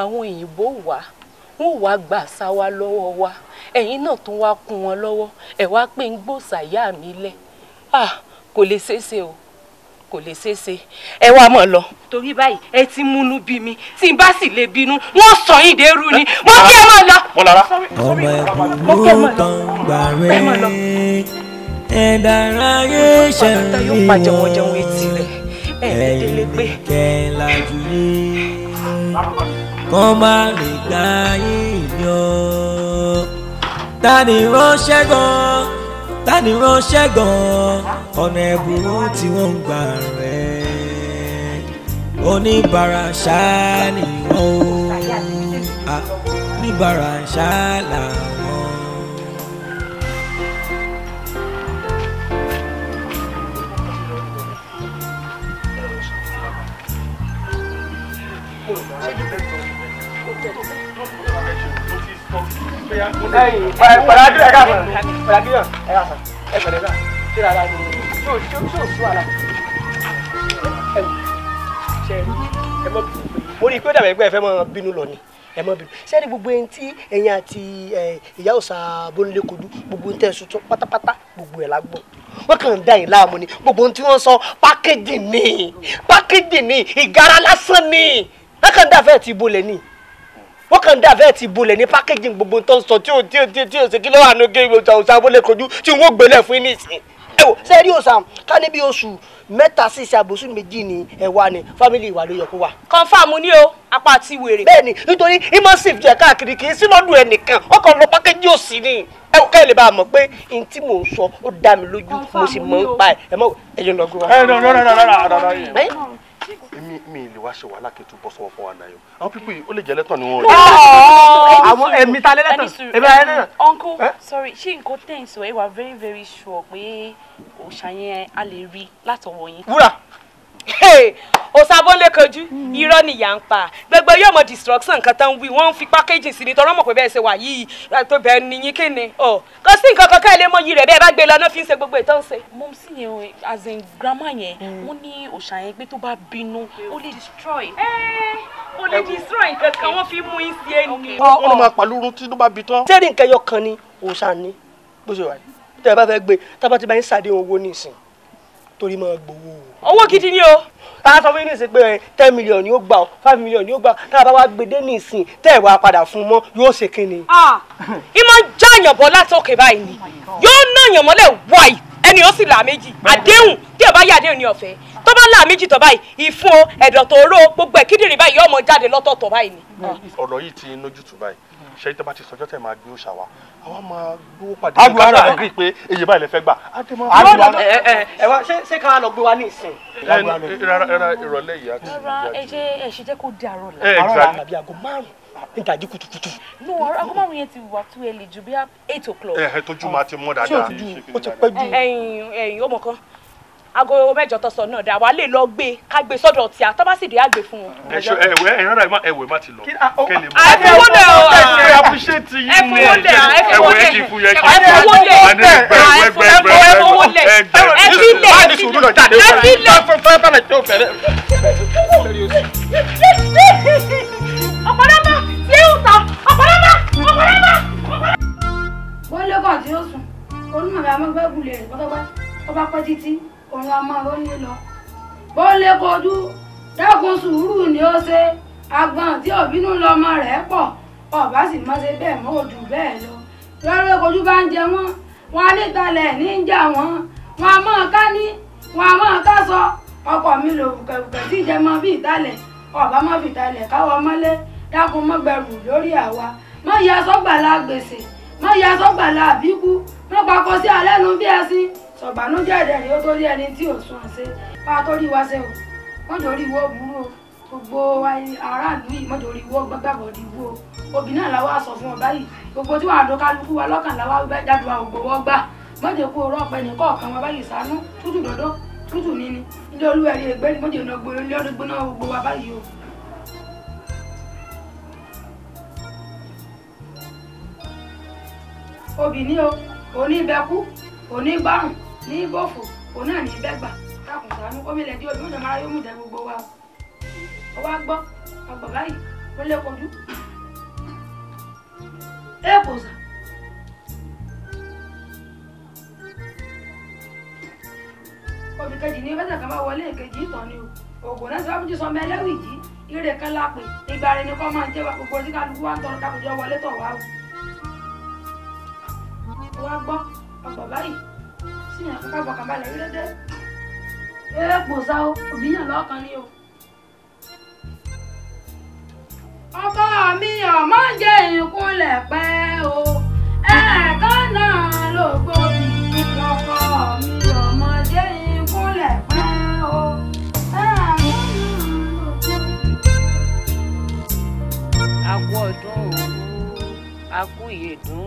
àwọn òyìnbó wọ́n wá gbà sá wa lọ́wọ́ wa ẹ̀yin náà tún wá kún wọn lọ́wọ́ ẹ̀ wá pé ń gbòòsà ìyá mi lẹ̀ kò lè ṣeéṣe o kò lè ṣeéṣe ẹ wá mọ̀ lọ. torí báyìí ẹ ti múnú bí mi tí n bá sì lè bínú wọ́n sọ yín dèrú ni mo kí ẹ máa lọ. ọmọ ẹ̀bùrú kan gbà rẹ̀ ẹ̀dá aráyé ṣẹ̀rí ẹ̀yìn kẹ́lájú ní kọ́ máa lè gbà yín yọ. Tani ránṣẹ́ gan ọ̀nà ẹ̀bùrú tí wọ́n ń gbà rẹ̀ oníbàárà ṣáá ni wọ́n oníbàárà ṣáá làwọn. Pàdádì ẹ̀ka sàn, pàdádì náà ẹ̀ka sàn, ẹ̀ pẹ̀lẹ́ sàn, ṣé rárá ni ṣó sí wàhálà. Ṣé ẹ mọ mo rí i pé ó dàbẹ̀ ẹgbẹ́ ẹ fẹ́ mọ bínú lọ ni ẹ mọ bínú. Ṣé ní gbogbo ẹni tí ẹ̀yin àti ìyá òòṣà Bónílé kojú gbogbo ń tẹ̀ sùtún pátápátá gbogbo ẹ̀ lágbọ̀n. Wọ́n kàn ń dá yín láàmú ni gbogbo ohun tí wọ́n sọ pákéjì ni ìgárá lásán ni wọ́n kàn ń dá fẹ́ẹ̀ ti bolẹ̀ ni wọ́n kàn ń dà bẹ́ẹ̀ ti bolẹ̀ ní pákéjì gbogbo tó ń sọ tí ò ṣe kí ló wà ní géèmù òòṣà Bónílé kojú tí wọ́n gbélé fún yín nísìn. ẹ wò sẹ́ẹ̀rí òòṣà ká ní bí oṣù mẹ́ta sí ìṣàbòsùn méjì ní ẹ̀wà ni fámìlì ìwà ló yẹ kó wà. kọ́ńfàmù ni o apá àti wèrè. bẹ́ẹ̀ni nítorí immersive jẹ káàkiri kì í sí lọ́dún ẹnìkan ọkọ̀ lọ pákéjì òsì ni ẹ wò kẹ́lẹ́ bá a mọ̀ pé n tí mò ń sọ ó dá mi lójú mo sì mọ̀ ń pa ẹ̀ mọ̀ ẹ̀yẹ lọ gbé wa. mi lè wá ṣe wàhálà kẹtù bọ́ sọ́wọ́ fún wa náà yọ àwọn pípé ó lè jẹ́ lẹ́tàn ni wọ́n rí. àwọn ẹ̀mí ta lẹ́tàn ẹ̀mí ta lẹ́tàn. uncle sorry ṣé nǹkan tẹ̀ ń sọ ẹ wà very very sure pé òòṣà yẹn a lè rí látọwọ́ yín. wúrà. òòṣà Bónílé kojú irọ́ ni ìyá ń pa gbogbo yóò mọ destruction nǹkan tán wí wọ́n ń fi packaging sí ni tọ́rọ́ mọ̀ pé bẹ́ẹ̀ ṣe wà yìí tó bẹ́ẹ̀ nìyí kí ni kò sí nǹkan kankan ilé mọ́ yìí rẹ̀ bẹ́ẹ̀ bá gbé lọ náà fi ń ṣe gbogbo ìtàn ṣe. mom sí yẹn as in grandma yẹn wọ́n ní òòṣà yẹn pé tó bá bínú ó lè destroy. ó lè destroy nǹkan kan wọ́n fi mú ìsì ẹni. wọ́n lè máa pàlúrun tí ló bá bi tán. sẹ́ẹ̀rì nǹkan ẹyọ kan ni òòṣà ní bó ṣe wà yìí tẹ́ ẹ bá fẹ́ gbé tábà tí bá ń ṣàdéhùn owó nísìn torí máa gbowó. owó gidi ni o. tá a sọ fún yín nísìn pé 10 million ni ó gbà ó 5 million ni ó gbà tá a bá wá gbé dé nísìn tẹ́ ẹ̀ wá padà fún mọ́ yóò ṣe kí ni. ìmọ̀ ń já àyàn bọ̀ látòkè báyìí ni yóò ná àyàn mọ́lẹ̀ wáì ẹni ó sì là méjì àdéhùn tí ò bá yà àdéhùn ní ọ̀fẹ́ tó bá là méjì tó báyìí ìfun ẹ̀dọ̀ tó ró gbogbo ẹ̀ kíndìnrín báyìí yóò mọ jáde lọ́tọ̀ọ̀tọ̀ báyìí ni. ọ̀rọ̀ yìí ti nójútùú báyìí ṣe tẹ́ bá ti sọjọ́ tẹ̀ máa gbé òòṣà wa àwa máa gbówó pàdé ní káṣá àgbì pé èyí báyìí lè fẹ́ gbà. ẹ wá ṣé ká lọ gbé wa ní ìsìn. ìrọ̀lẹ́ yìí á ti. rárá ẹ ṣe jẹ́ kó di àárọ̀ la. àárọ̀ àbí aago 5 nítají kutukutu. no aago 5 yẹn ti wà too early ju bí i 8 o'clock. tójú máa ti mọ́ dáadáa. ó ti pẹ́ jù. ẹ̀yin ó mọ̀ kan aago 8 tó sọ náà dá wa lè lọ gbé ká gbé sọ́dọ̀ tí a tó bá sì dé àgbè fún wọn. ẹwẹ má ti lọ kẹlẹ mọ. ẹ fowó lẹ o ẹ appreciate yín ẹ fowó lẹ ẹ fowó lẹ ẹ kì í fún yẹ kí ẹ fowó lẹ ẹ fowó lẹ ẹ fi lẹ ẹ fi sùúrù lọ jáde ẹ fi lẹ. fẹ́ẹ́ tó fẹ́rẹ́. ọ̀pọ̀lọpọ̀ tí ó sọ ọ̀pọ̀lọpọ̀. Bónílé kan tí ó sùn onímọ̀ mi amọ́gbẹ́gùn lè rìn pọ́tọ́pẹ́ tó bá pẹ́ títí òun a máa róní lọ. Bónílé kojú dákun sùúrù ni ó ṣe agbọ̀n tí òbínú lọmọ rẹ̀ pọ̀ ọ̀bá sì má ṣe bẹ́ẹ̀ mọ́ òjò bẹ́ẹ̀ lọ. Bónílé kojú bá ń jẹ wọ́n wọn ní talẹ̀ níjà wọn a máa ká ní wọn a máa ká sọ ọkọ mi lò kẹ̀kẹ́ tí ìjẹ́ mọ́ bí ìtalẹ̀ ọba má fi talẹ̀ káwọ́ mọ́lé dákun mọ́ gbẹrù lórí àwa mọ́ ya sọ́gbàlá gbèsè mọ́ ya sọ́gbàlá àbíkú mọ́ pakọ́ sí alẹ́nu bí ẹṣin sọ̀gbànújẹ́ ẹ̀dẹ̀ rí ó tó rí ẹni tí ò sún ọ̀sẹ̀ pa tó rí wá ṣe o wọ́n jọ rí ìwọ burú o gbogbo aráàlú yìí mọ́jọ rí ìwọ gbàgbọ́ rí ìwọ obì náà làwọn aṣọ fún ọ báyìí gbogbo tí wọn àdó kálukú wa lọ́kàn làwọn jáde wa ògbó wọ́n gbà mọ́jọ kó o rọ́ọ̀pẹ ní kọ̀ọ̀kan wọn báyìí sánú tútù dọ́dọ́ tútù níní ilé olúwẹ̀rí ẹgbẹ́ ni mọ́jọ náà gbòòrò ilé ọdún gbóná gbogbo wa báyìí o. obì ní o òní bẹkú òní gbárùn ní bòfò òun náà ní bẹgbà dákun ṣàánú kọmílẹ dí obì oúnjẹ mara yóò mú jẹ gbogbo wa o wá gbọ́ ọgbọ báyìí ó lé kojú èèpò sà obì kejì ní bẹ́sẹ̀ kan bá wọlé èkejì ìtàn ni o ògùn náà sábà jí sọmọ ẹlẹ́wì jí ire kan lápè ìgbà rẹ ni kọ́ máa ń jẹ́ wa gbogbo tí kálukú wa ń tọrọ kákòjọ wọlé tọ̀ wá o wá gbọ́ ọgbọ báyìí sí yàn kó kábọ̀ kàbalẹ̀ rí dédé èèpò sá o òbí yàn lọ́kàn ni o. ọkọ mi ọmọ jẹ́ ìkúnlẹ̀ pẹ́ o ẹ̀ẹ̀kan náà ló gbòbí ọkọ mi ọmọ jẹ́ ìkúnlẹ̀ pẹ́ o ẹ̀ẹ̀kan náà ló gbòbí. àkú ọdún àkú ìyèdún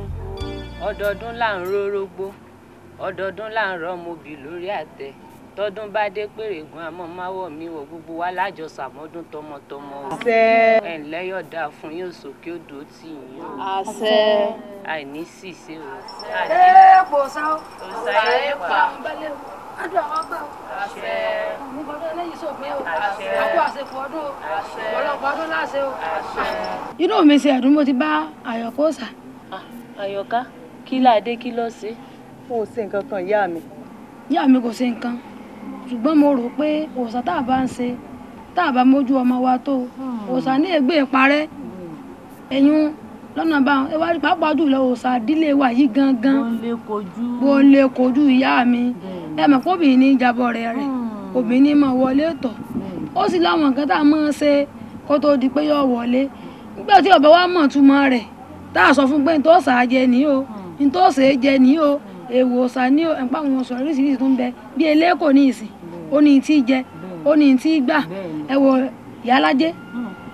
ọdọọdún là ń rórógbó ọdọọdún là ń rọmọbì lórí àtẹ tọdún bá dé pèrègùn àmọ́ máwọ̀ mi wọ̀ gbogbo wa lájọ sàmọ́dún tọmọtọmọ o. àṣẹ. ẹ̀ ǹlẹ́ yọ̀dá fún yóò sókè odò tì yín o. àṣẹ. àìní ṣìṣe o. èèpò sá o. òṣàyẹ èèpà. adùn àwọn gbà o. àṣẹ. mo gbọ́dọ̀ eléyìí sópin o. àṣẹ. àpò àṣepọ ọdún o. àṣẹ. ọ̀pọ̀lọpọ̀ ọdún láṣẹ o. àṣẹ. inú mi ṣe ẹ̀dùn mo ti bá àyọ̀kọ́ sà. àyọ̀ká kí láadé kí ló ṣe. ó ṣe nǹkan kan ìyá mi. ìyá mi kò ṣe nǹkan ṣùgbọ́n mo rò pé òòṣà tá a bá ń ṣe tá a bá mójú ọmọ wa tó òòṣà ní ègbé ìparẹ́ ẹ̀yún lọ́nà bá ẹ wá rí pàápàá jùlọ òòṣà ìdílé wa yìí gangan bó lè kojú ìyá mi ẹ mọ̀ pé obìnrin ní ìjábọ̀ rẹ̀ obìnrin máa wọlé tọ̀ ó sì láwọn nǹkan tá a máa ṣe kó tó di pé yóò wọlé nígbà tí ọba wa mọ̀ túmọ̀ rẹ̀ tá a sọ fún pé nítorí òòṣà jẹ ní o nítorí òòṣà jẹ ní o èèwọ̀ òòṣà ní o ẹ̀pá àwọn sọ̀rọ̀ oríṣiríṣi tó ń bẹ bí eléko ní ìsìn ó ní tí jẹ ó ní tí gbà ẹ wo ìyálájé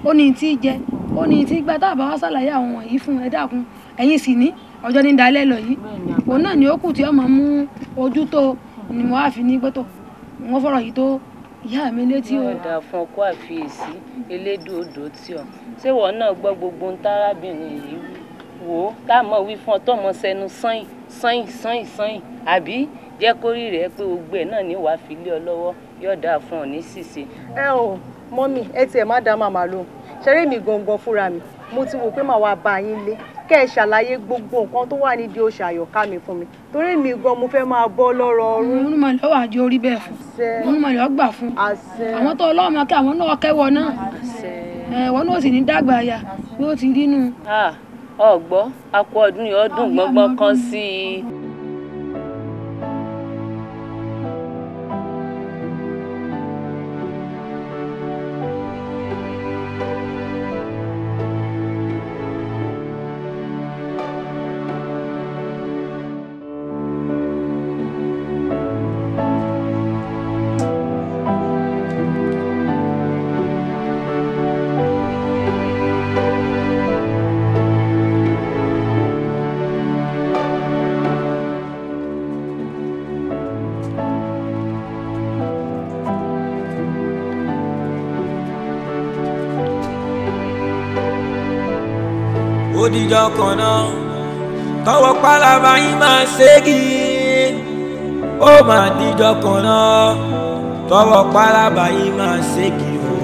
ó ní tí jẹ ó ní tí gbà tá a bá wá ṣàlàyé àwọn wọ̀nyí fún ẹ dákun ẹ̀yin sì ní ọjọ́ ní dalẹ́ lọ yìí òun náà ni ó kù tí ọmọ mú ojú tó ni mo wá fi ní gbẹ́tọ̀ wọ́n fọ̀rọ̀ yìí tó ìyá mi létí o. ọ̀dà fún ọkọ àfiyèsí elédùn odò tí ọ ṣé wọn náà gbọ́ gbogbo ń tárábìnrin yìí wò ó tá a mọ̀ wí fún ọ tó mọ sẹnu sọ́yìn àbí jẹ́ kó rí rẹ̀ pé gbogbo ẹ̀ náà ní wàá fi lé ọ lọ́wọ́ yóò dáa fún ọ ní ṣìṣe. ẹ ò mọ́mì ẹ tiẹ̀ má dá màmá lóhùn ṣeré mi gangan fúnra mi mo ti wò pé màá wá bá yín lé kẹ́ ẹ ṣàlàyé gbogbo nǹkan tó wà nídìí òòṣà àyọ̀ká mi fún mi torí mi gan mo fẹ́ máa bọ́ lọ́rọ̀ ọ̀run. olùmọ̀lẹ́ wà jẹ́ orí bẹ́ẹ̀ fún olùmọ̀lẹ́ ọgbà fún àwọn tó ọlọ́mọ kí àwọn náà kẹ́wọ́ náà ẹ̀wọ́n náà sì ní dàgbà ya bí ó ti rí nù. ọgbọ́ akọ ọdún yìí ọdún gbọ́ngbọ́n kan sí i. Odijọ́ kan náà tọwọ́ pálábá yín máa ṣégi ó máa dijọ́ kan náà tọwọ́ pálábá yín máa ṣégi o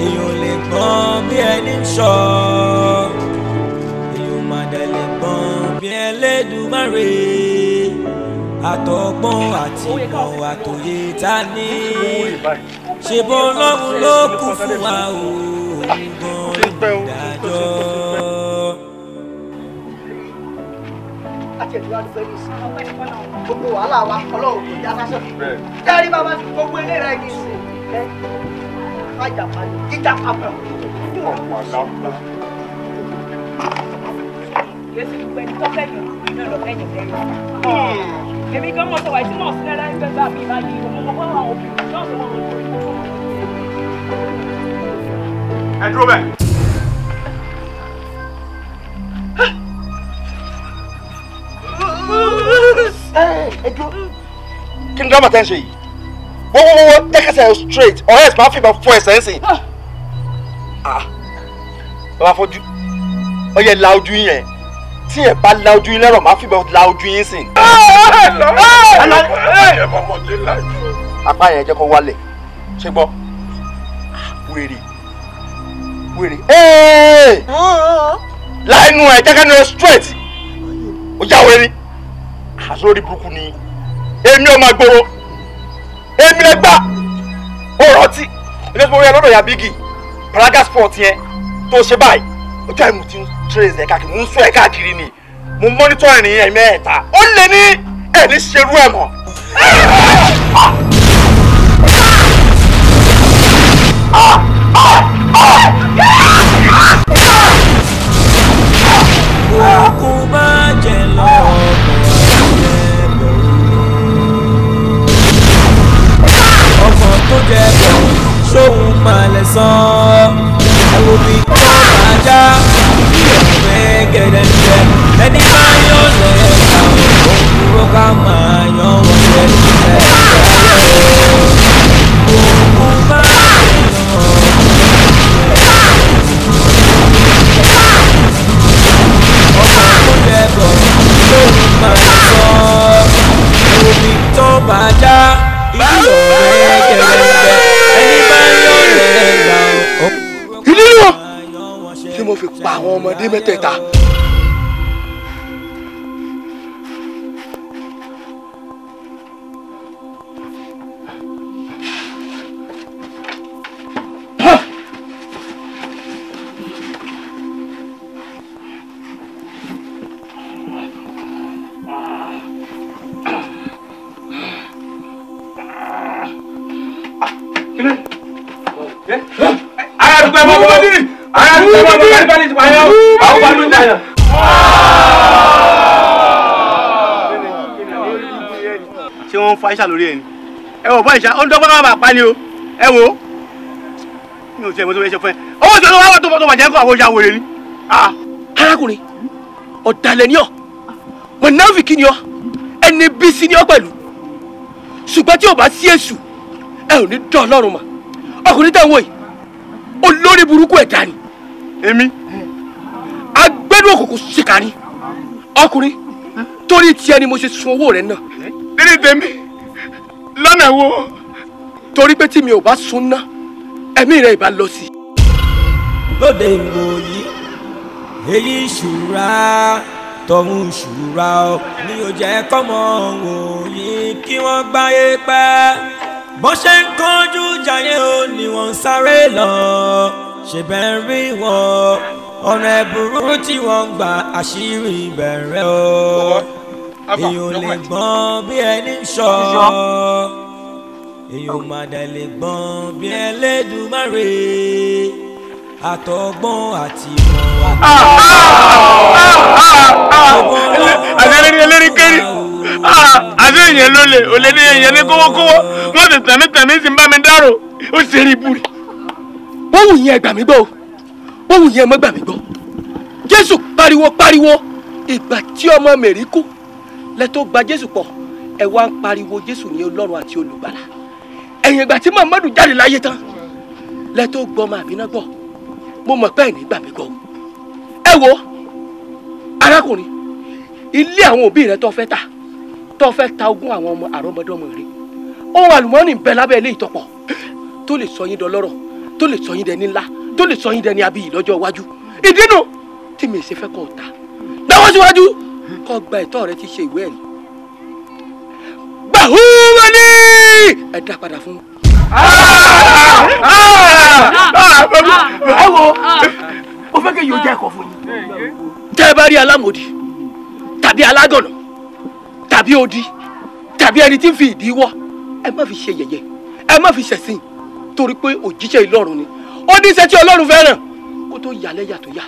èèyàn lè gbọ́n bí ẹni ń ṣọ́ èèyàn máa dẹ̀ lè gbọ́n bí Ẹlẹ́dùmarè àtọgbọ́n àti ìmọ̀ àtòyè ta ní ṣe bọ́ Ọlọ́run ló kù fún wa o. àti ẹ̀dùn àdúgbò ní ìsìn gbogbo wàhálà wa ọlọ́run kò já sásán jẹ́rí bàbá ti gbogbo ilé rẹ̀ ní ìsìn ẹ̀ májà pàdé jíjà papọ̀. yóò sì gbẹ ní tọ́kẹ́yìn iná lọ kẹ́yìn lẹ́yìn. èmi gan mọ̀ sọ̀rọ̀ àìsí náà sílẹ̀ láì fẹ́ gbà mí báyìí ọmọ ọmọ àwọn obìnrin náà ló wọ́n lórí. ẹ dúró bẹ́ẹ̀. kí ni drama tẹ́ ń ṣe yìí wọ́wọ́wọ́wọ́ tẹ́kẹsẹ̀ straight ọ̀rẹ́ ẹ̀sìn máa fi máa fọ ẹsẹ̀ ń sìn. bàbá fojú ọyẹ la ojú yẹn tí ẹ bá la ojú yín lẹ́rọ̀ máa fi máa la ojú yín sìn. apá yẹn jẹ́ kó wálẹ̀ ṣé gbọ́ wèrè wèrè láìnú ẹ̀ jẹ́kẹ́nu ẹ̀ straight ó já wèrè àsórí burúkú ni èmi ò máa gbòòrò èmi lè gbà ó rántí ilé tí mo rí ẹ lọ́dọ̀ ya bígì paraga sport yẹn tó ṣe báyìí ojú àìmù ti ń trace ẹ̀ káàkiri mo ń sọ ẹ̀ káàkiri ni mo monitor ẹ̀ ní ẹ̀mẹ́ẹ̀ta ó lè ní ẹ̀ ní ṣerú ẹ̀ mọ́. Ogun máa jẹ lọ́wọ́ ọmọ tó jẹ bọ̀ sóhun máa lẹ̀ sàn ẹ̀wò bí kò máa já ìyọ̀fẹ́ gẹ̀dẹ̀dẹ̀ ẹni máa yọ̀ lẹ́ẹ̀ka òkúrò ká máa yọ̀ wọ́n lẹ́ẹ̀ka ogun máa jẹ lọ́wọ́. Omi tó bá já ìlú ọ̀rẹ́ gẹ̀rẹ́gẹ́ ẹni máa ń yọ̀ lẹ́gbà. ìdí ni wọn tí mo fi pa àwọn ọmọdé mẹ́tẹ̀ẹ̀ta. ṣé wọ́n ń fa iṣà lórí ẹ̀ ni ẹ wò bọ́ ìṣá ó ń dọ́gbọ́n náà bá pa ni o ẹ wò ó mi ò tiẹ̀ mọ́ tó fẹ́ ṣe fún ẹ owó tí olówó tó fọ́ bàjẹ́ kó àwọn oṣù àwòrán ni. arákùnrin ọ̀dàlẹ̀ ni ọ́ mọ̀nàfíkì ni ọ́ ẹni bísí ni ọ́ pẹ̀lú ṣùgbọ́n tí ò bá sí èṣù ẹ ò ní dán ọlọ́run mọ̀ ọkùnrin tẹ̀ ń wò yìí olórí burúkú ẹ̀dá ni. èmi. agbẹ́nu òkùnkùn ṣìkà ni ọkùnrin torí tiẹ̀ ni mo ṣe sun owó rẹ̀ náà. dídí tèmi lọ́nà wo. torí pé tí mi ò bá sun ná ẹ̀mí rẹ̀ ìbá lọ sí. lóde ìwòyí èyí ìṣúra tọ̀hún ìṣúra ọ ní ó jẹ́ kọ́mọ wòyí kí wọ́n gbáyé pẹ́ bó ṣe ń kánjú jayé o ni wọ́n ń sáré lọ ṣèbẹ̀ ń rí wọn ọ̀nà ẹ̀bùrú tí wọ́n ń gba àṣírí ìbẹ̀rẹ̀ o èèyàn lè gbọ́n bí ẹni ń ṣọ́ èèyàn má dẹ̀ lè gbọ́n bí Ẹlẹ́dùmarè àtọgbọ́n àti ìmọ̀ àtẹlẹ́rí kéré àti èèyàn ló lè ò lè ní èèyàn ní kówókówó wọ́n ti tẹ̀mí sí bá mi dárò ó ṣe rí ibú rí. wọ́n wù yẹn gbà mí gbọ́ wọ́n wù yẹn mọ́ gbà mí gbọ́ Jésù pariwo ìgbà tí ọmọ Mèrí kú lẹ́tọ́ gba Jésù pọ̀ ẹ wá ń pariwo Jésù ní Ọlọ́run àti olùgbàlà ẹ̀yìn ìgbà tí Muhammadu jáde láyé tán lẹ́tọ́ gbọ́ ọmọ Àmínà gbọ́ mo mọ̀ pé ẹ̀ ní gbà mí gbọ́ ẹ wo arákùnrin ilé àwọn òbí rẹ tó fẹ́ ta ogún àwọn ọmọ àrọ́mọdọ́mọ rẹ ohun àlùmọ́ọ́nì ń bẹ lábẹ́ ilé ìtọ́pọ̀ tó lè sọ yín dọlọ́rọ̀ tó lè sọ yín dẹni ńlá tó lè sọ yín dẹni abiyì lọ́jọ́ iwájú ìdínú tí mi ṣe fẹ́ kọ́ ta dáwọ́ síwájú kọ́ gba ẹ̀tọ́ rẹ ti ṣe ìwé ẹ̀rí gbàhúwẹ́ ní ẹ dá padà fún. ẹ wo o fẹ́ kí yóò jẹ́ ẹ̀kọ́ fún yín tẹ́ ẹ bá rí alámòdì tàbí alágànná tàbí odi tàbí ẹni tí ń fi ìdí wọ́ ẹ má fi ṣe yẹ̀yẹ́ ẹ má fi ṣẹ̀sìn torí pé òjíṣẹ́ Ọlọ́run ni ó ní iṣẹ́ tí Ọlọ́run fẹ́ràn kó tó yà lẹ́yà tó yà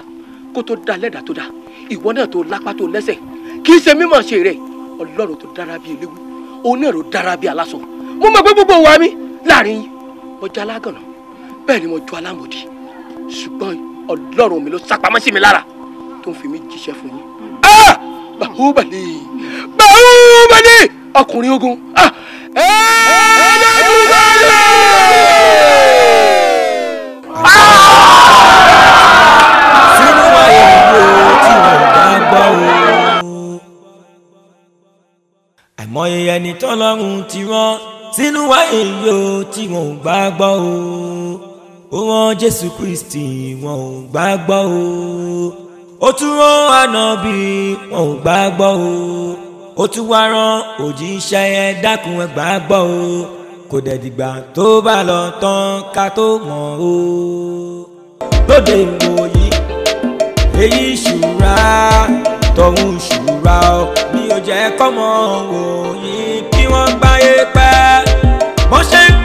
kó tó dá lẹ́dà tó dá ìwọ náà tó lápá tó lẹ́sẹ̀ kì í ṣe mímọ̀ ṣe rẹ̀ Ọlọ́run tó dára bí eléwé òun náà ló dára bí aláṣọ mo mọ̀ pé gbogbo wa mi láàrin yín mo jẹ́ alágànná bẹ́ẹ̀ ni mo jọ alámòdì ṣùgbọ́n Ọlọ́run mi ló sápamọ́ sí mi lára tó ń fi mí jíṣẹ́ fún yín. Bahubali ọkùnrin ogun sínú wáyé ìlú tí wọ́n bá gbọ́ o. àìmọye ẹni tọ́lọ́run ti rán sínú wáyé ìlú tí wọ́n bá gbọ́ o. ó rán Jésù Kristi wọn ò gbàgbọ́ o. ó tún rán ànábì wọn ò gbàgbọ́ o. ó tún wá rán òjíṣẹ́ ẹ dákun ẹ gbàgbọ́ o. kò dẹ̀ dìgbà tó bá lọ tán ká tó mọ̀ o. lóde ìwòyí èyí ṣùrà tọ̀hún ṣùrà ọ mi ò jẹ́ kọ́mọ wòyí kí wọ́n gbáyé pẹ́ wọ́n ṣe ń